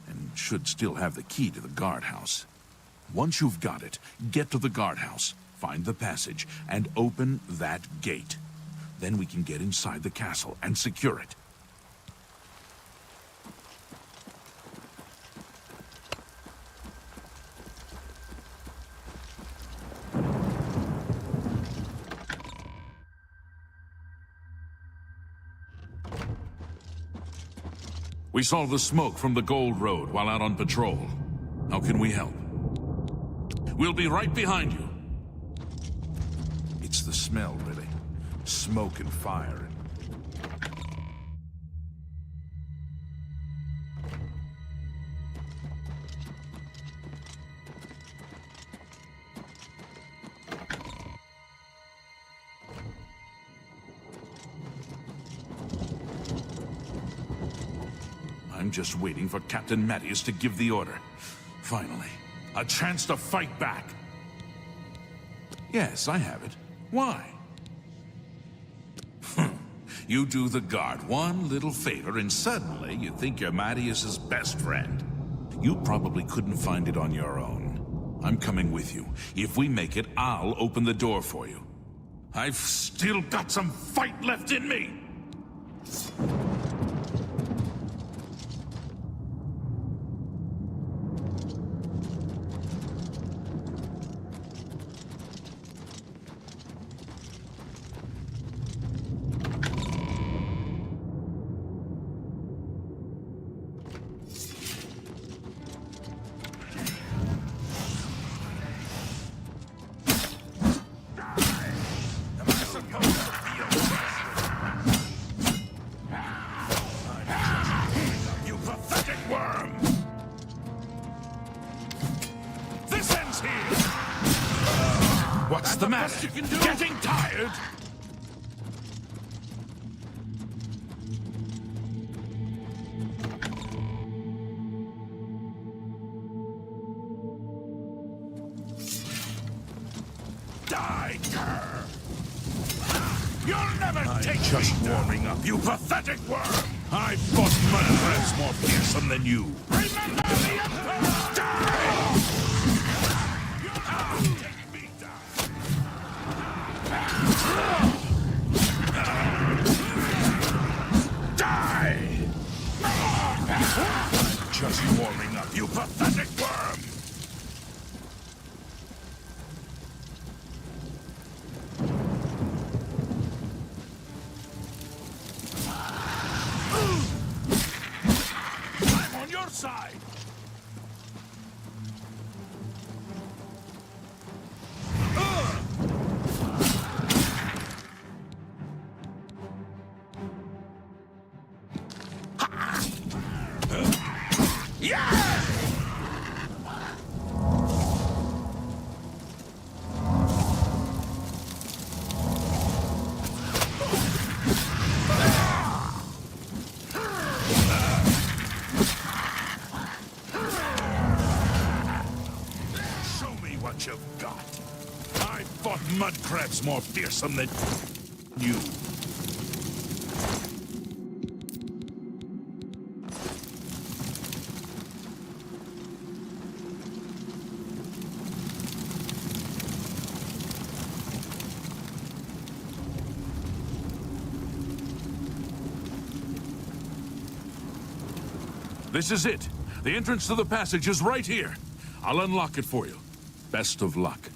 and should still have the key to the guardhouse. Once you've got it, get to the guardhouse, find the passage, and open that gate. Then we can get inside the castle and secure it. We saw the smoke from the Gold Road while out on patrol. How can we help? We'll be right behind you. It's the smell, really. Smoke and fire. I'm just waiting for Captain Mattias to give the order. Finally, a chance to fight back. Yes, I have it. Why? You do the guard one little favor and suddenly you think you're Mattias's best friend. You probably couldn't find it on your own. I'm coming with you. If we make it, I'll open the door for you. I've still got some fight left in me! What's the matter? Getting tired? Die, cur! You'll never take just warming up, you pathetic worm! I fought mudcrabs more fearsome than you. Remember the Emperor! Die! You'll never take me down! Die! I'm just warming up, you pathetic worm! I'm on your side! You've got. I fought mudcrabs more fearsome than you. This is it. The entrance to the passage is right here. I'll unlock it for you. Best of luck.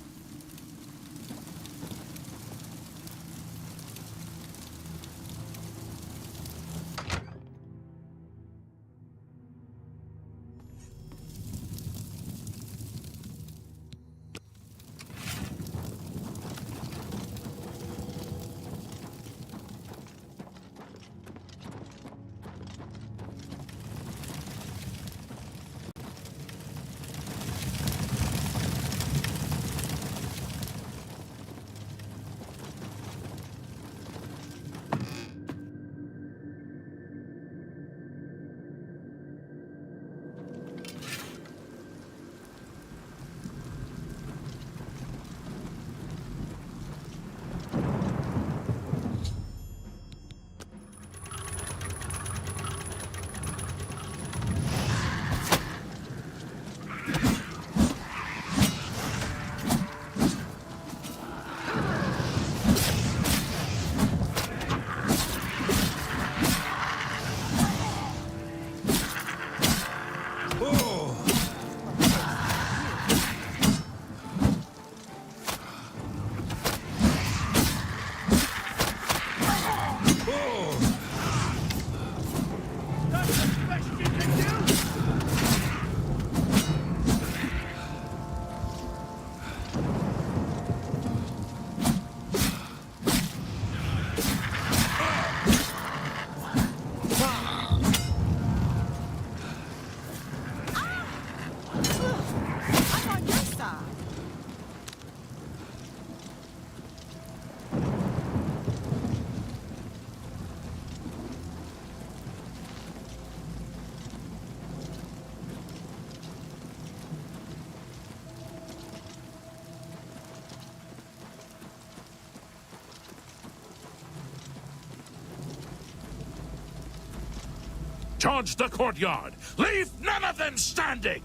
Charge the courtyard! Leave none of them standing!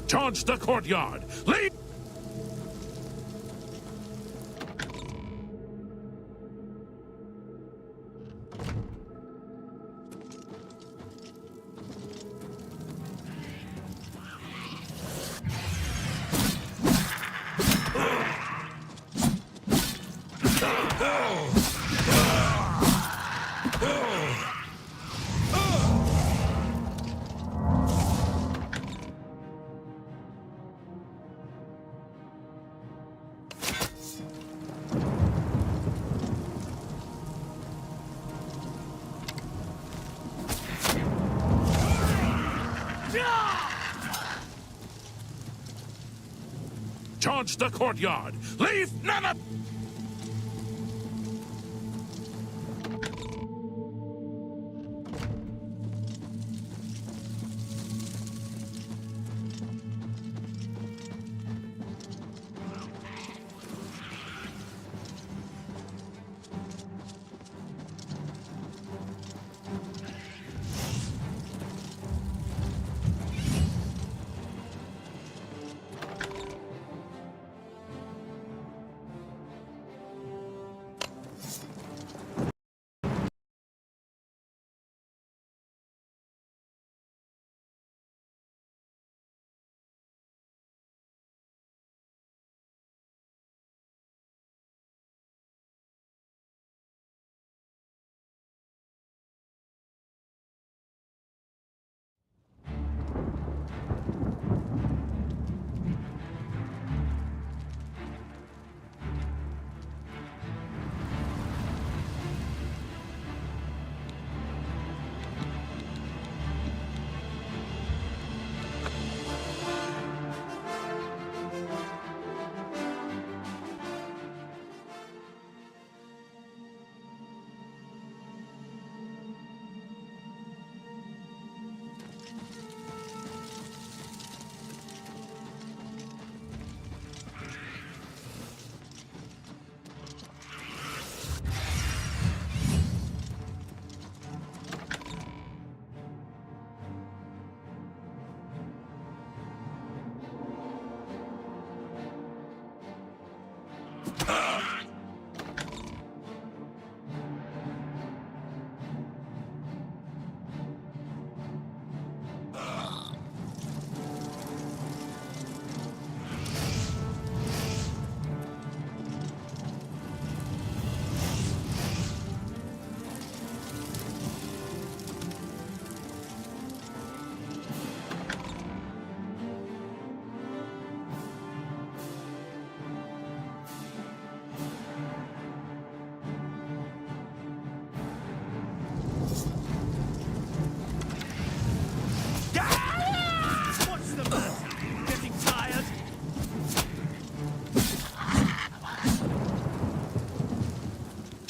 Charge the courtyard! Leave... Charge the courtyard! Leave none of...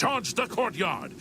Charge the courtyard!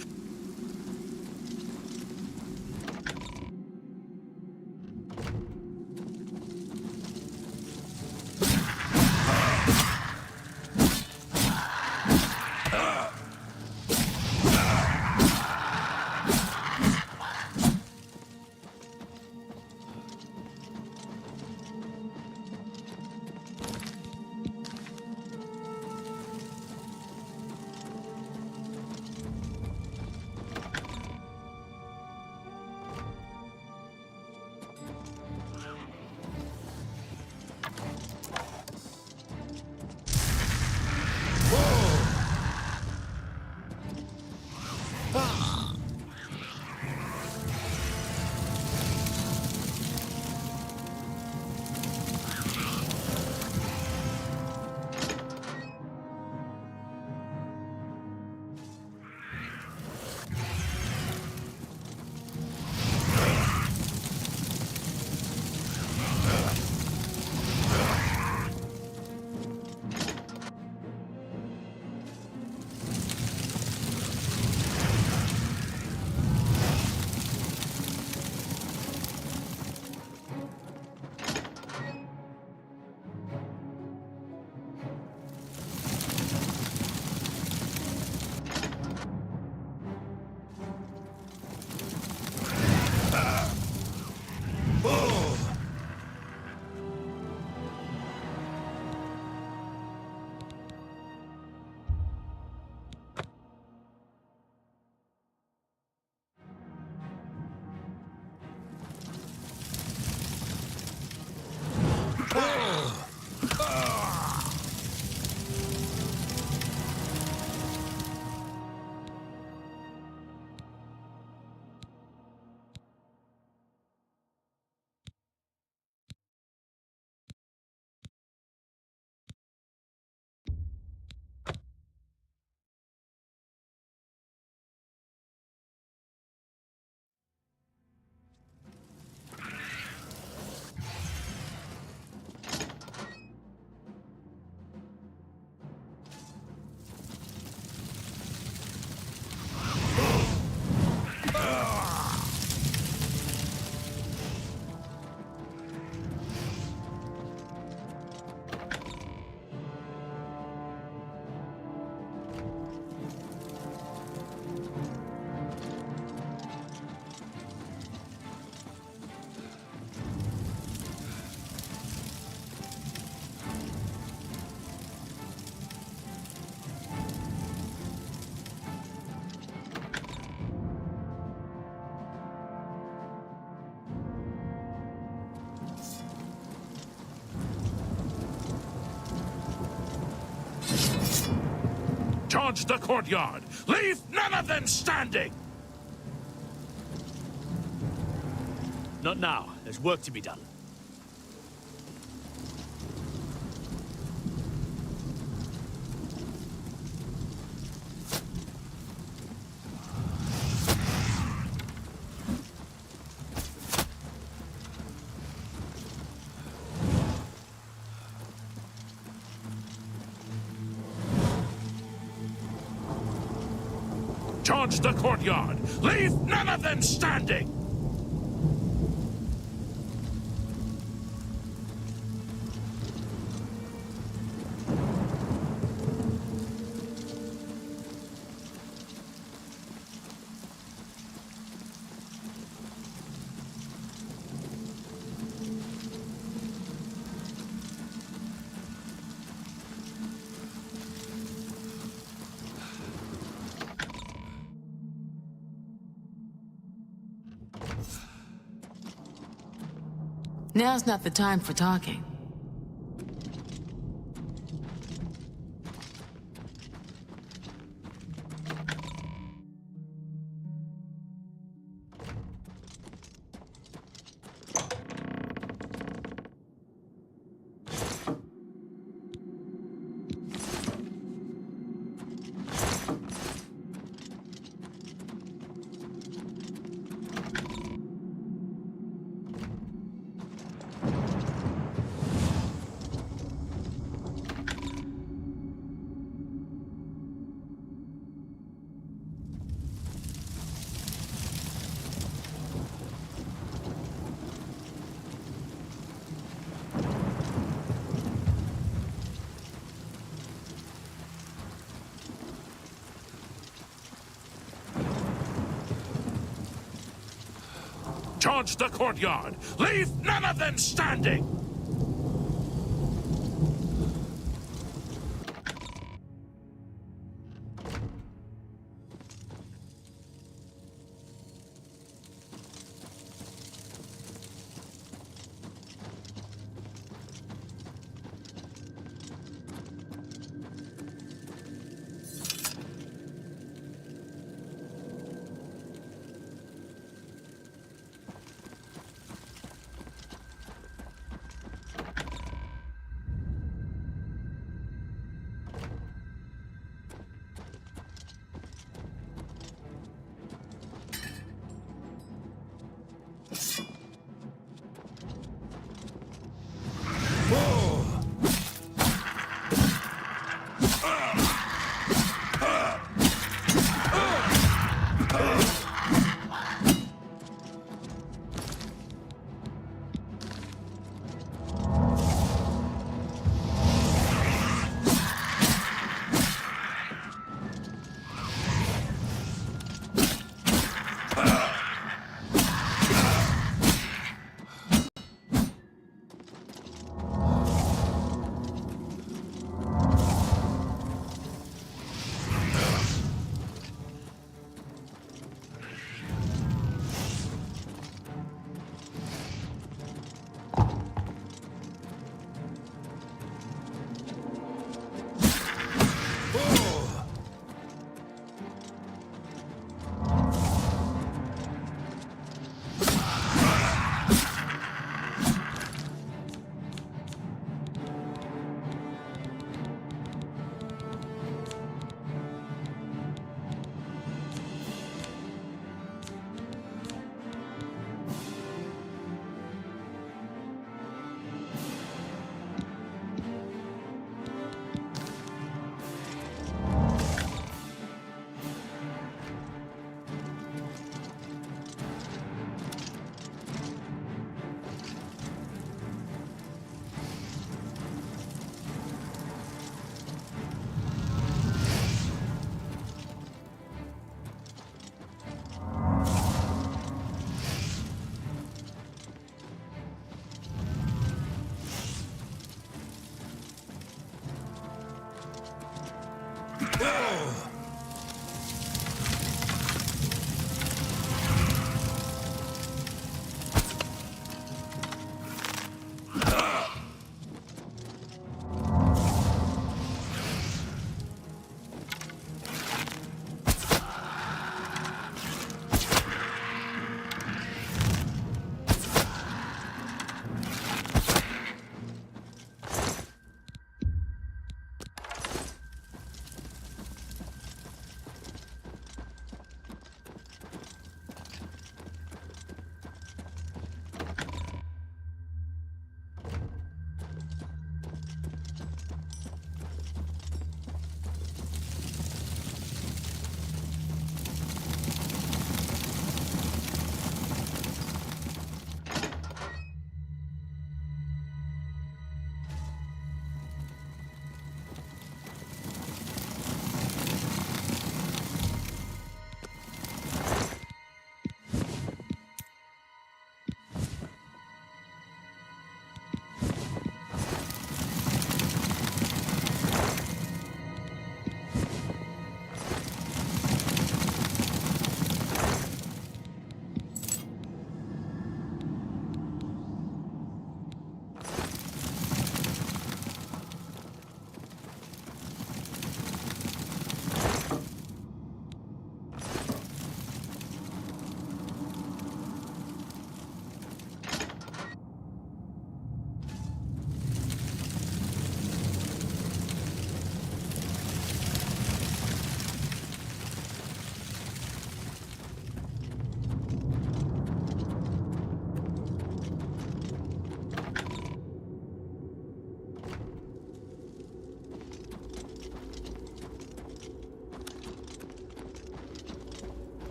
Charge the courtyard! Leave none of them standing! Not now. There's work to be done. Charge the courtyard! Leave none of them standing! Now's not the time for talking. Charge the courtyard! Leave none of them standing!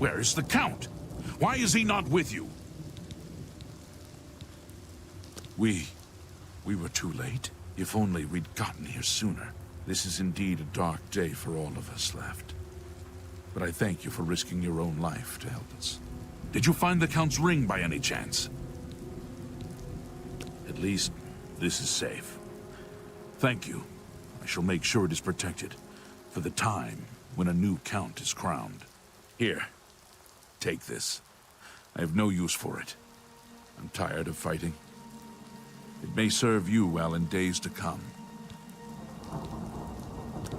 Where is the Count? Why is he not with you? We were too late. If only we'd gotten here sooner. This is indeed a dark day for all of us left. But I thank you for risking your own life to help us. Did you find the Count's ring by any chance? At least, this is safe. Thank you. I shall make sure it is protected, for the time when a new Count is crowned. Here, take this. I have no use for it. I'm tired of fighting. It may serve you well in days to come.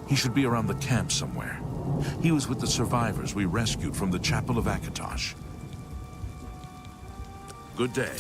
He should be around the camp somewhere. He was with the survivors we rescued from the Chapel of Akatosh. Good day.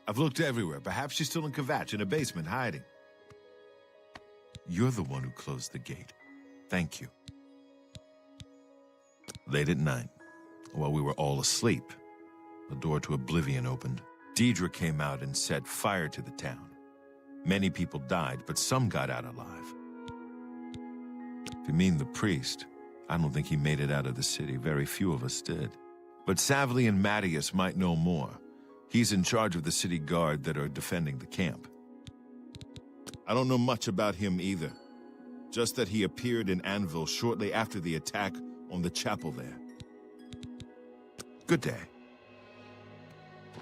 I've looked everywhere. Perhaps she's still in Kvatch in a basement hiding. You're the one who closed the gate. Thank you. Late at night, while we were all asleep, the door to Oblivion opened. Deidre came out and set fire to the town. Many people died, but some got out alive. If you mean the priest, I don't think he made it out of the city. Very few of us did. But Savli and Mattias might know more. He's in charge of the city guard that are defending the camp. I don't know much about him either. Just that he appeared in Anvil shortly after the attack on the chapel there. Good day.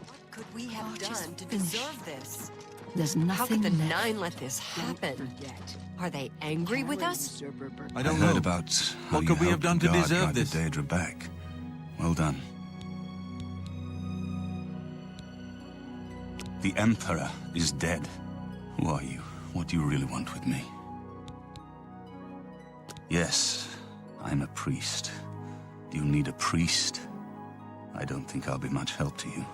What could we have done to deserve this? There's nothing How could the left. Nine let this happen? Are they angry with us? I don't heard know. about how What you could we have helped done the to guard deserve drive the this? Daedra back. Well done. The Emperor is dead. Who are you? What do you really want with me? Yes, I'm a priest. Do you need a priest? I don't think I'll be much help to you.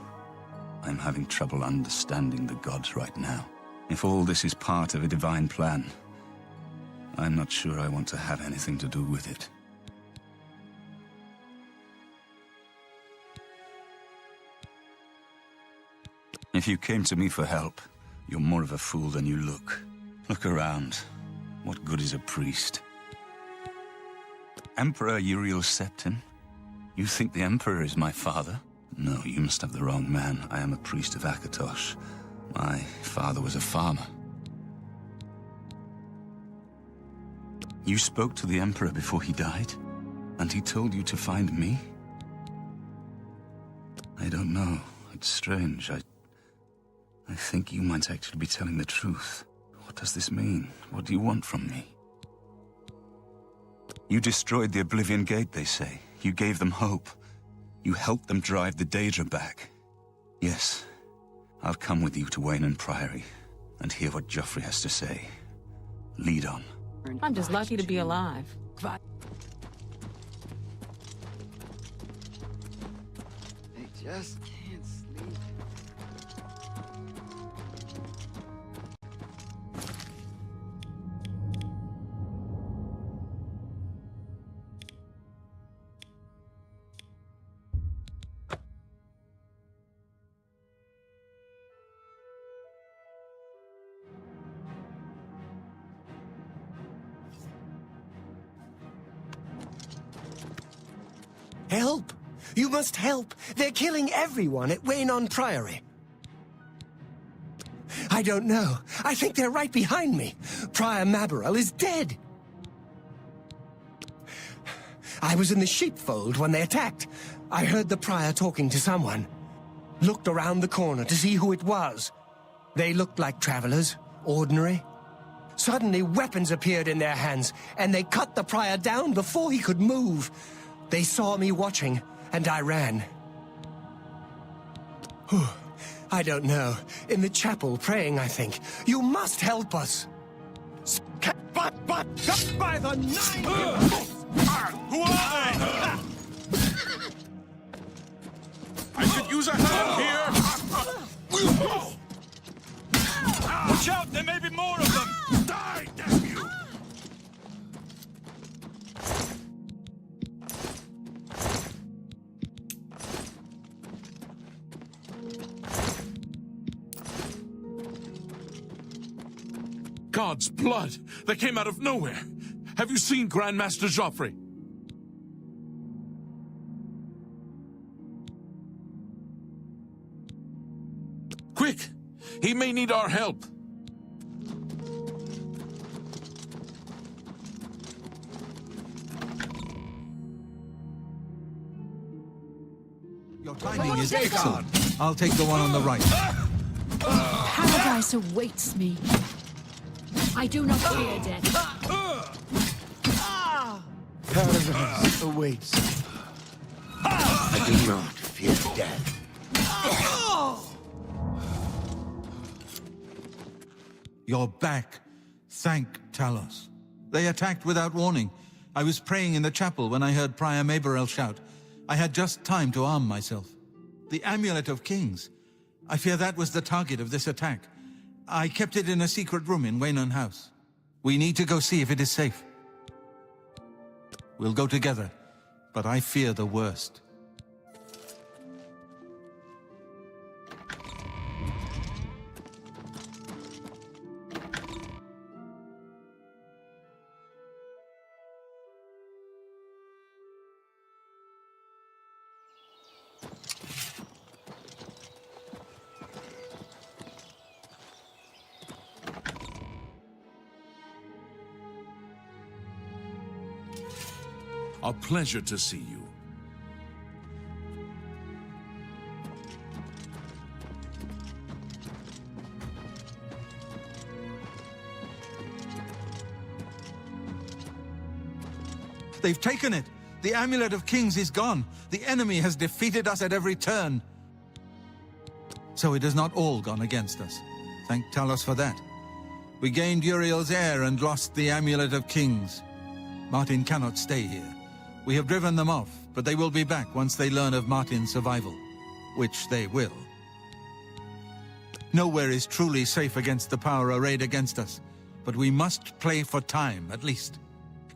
I'm having trouble understanding the gods right now. If all this is part of a divine plan, I'm not sure I want to have anything to do with it. If you came to me for help, you're more of a fool than you look. Look around. What good is a priest? Emperor Uriel Septim? You think the Emperor is my father? No, you must have the wrong man. I am a priest of Akatosh. My father was a farmer. You spoke to the Emperor before he died? And he told you to find me? I don't know. It's strange. I think you might actually be telling the truth. What does this mean? What do you want from me? You destroyed the Oblivion Gate, they say. You gave them hope. You helped them drive the Daedra back. Yes, I'll come with you to Wayne Priory and hear what Joffrey has to say. Lead on. I'm just lucky to be alive. I just can't sleep. Help! You must help! They're killing everyone at Waynon Priory. I don't know. I think they're right behind me. Prior Mabarel is dead. I was in the sheepfold when they attacked. I heard the prior talking to someone. Looked around the corner to see who it was. They looked like travelers, ordinary. Suddenly, weapons appeared in their hands, and they cut the prior down before he could move. They saw me watching, and I ran. I don't know. In the chapel, praying, I think. You must help us. But, by the nine... Who are they? I could use a hand here. Watch out, there may be more of them. Die, damn you! God's blood! They came out of nowhere! Have you seen Grandmaster Joffrey? Quick! He may need our help! Your timing is excellent. I'll take the one on the right. Paradise awaits me. I do not fear death. Paradise awaits. I do not fear death. You're back. Thank Talos. They attacked without warning. I was praying in the chapel when I heard Prior Mabarel shout. I had just time to arm myself. The Amulet of Kings. I fear that was the target of this attack. I kept it in a secret room in Waynon House. We need to go see if it is safe. We'll go together, but I fear the worst. A pleasure to see you. They've taken it! The Amulet of Kings is gone! The enemy has defeated us at every turn! So it has not all gone against us. Thank Talos for that. We gained Uriel's heir and lost the Amulet of Kings. Martin cannot stay here. We have driven them off, but they will be back once they learn of Martin's survival. Which they will. Nowhere is truly safe against the power arrayed against us, but we must play for time, at least.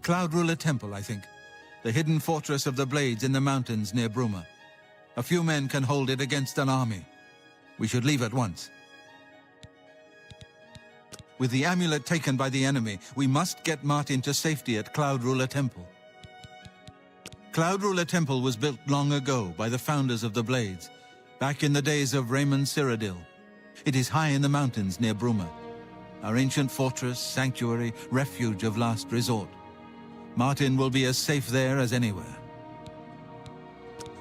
Cloud Ruler Temple, I think. The hidden fortress of the Blades in the mountains near Bruma. A few men can hold it against an army. We should leave at once. With the amulet taken by the enemy, we must get Martin to safety at Cloud Ruler Temple. Cloud Ruler Temple was built long ago by the founders of the Blades, back in the days of Raymond Cyrodiil. It is high in the mountains near Bruma. Our ancient fortress, sanctuary, refuge of last resort. Martin will be as safe there as anywhere.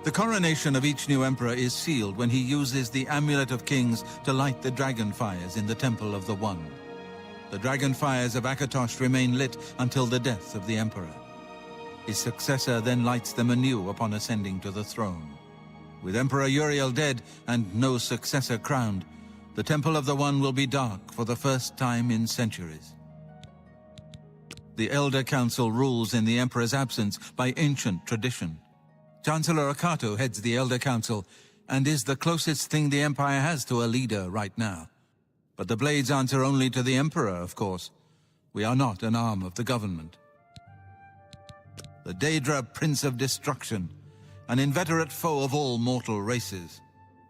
The coronation of each new emperor is sealed when he uses the Amulet of Kings to light the dragon fires in the Temple of the One. The dragon fires of Akatosh remain lit until the death of the emperor. His successor then lights them anew upon ascending to the throne. With Emperor Uriel dead and no successor crowned, the Temple of the One will be dark for the first time in centuries. The Elder Council rules in the Emperor's absence by ancient tradition. Chancellor Akato heads the Elder Council and is the closest thing the Empire has to a leader right now. But the Blades answer only to the Emperor, of course. We are not an arm of the government. The Daedra Prince of Destruction, an inveterate foe of all mortal races.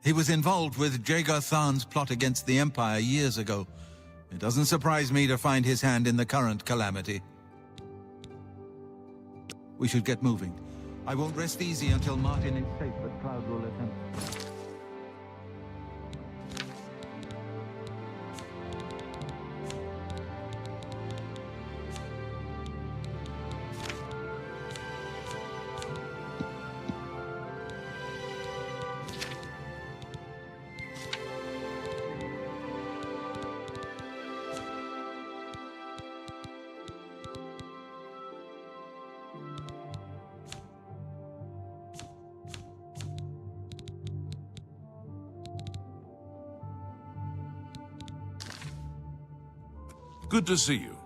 He was involved with Jagar Tharn's plot against the Empire years ago. It doesn't surprise me to find his hand in the current calamity. We should get moving. I won't rest easy until Martin is safe at Cloud Ruler Temple. Good to see you.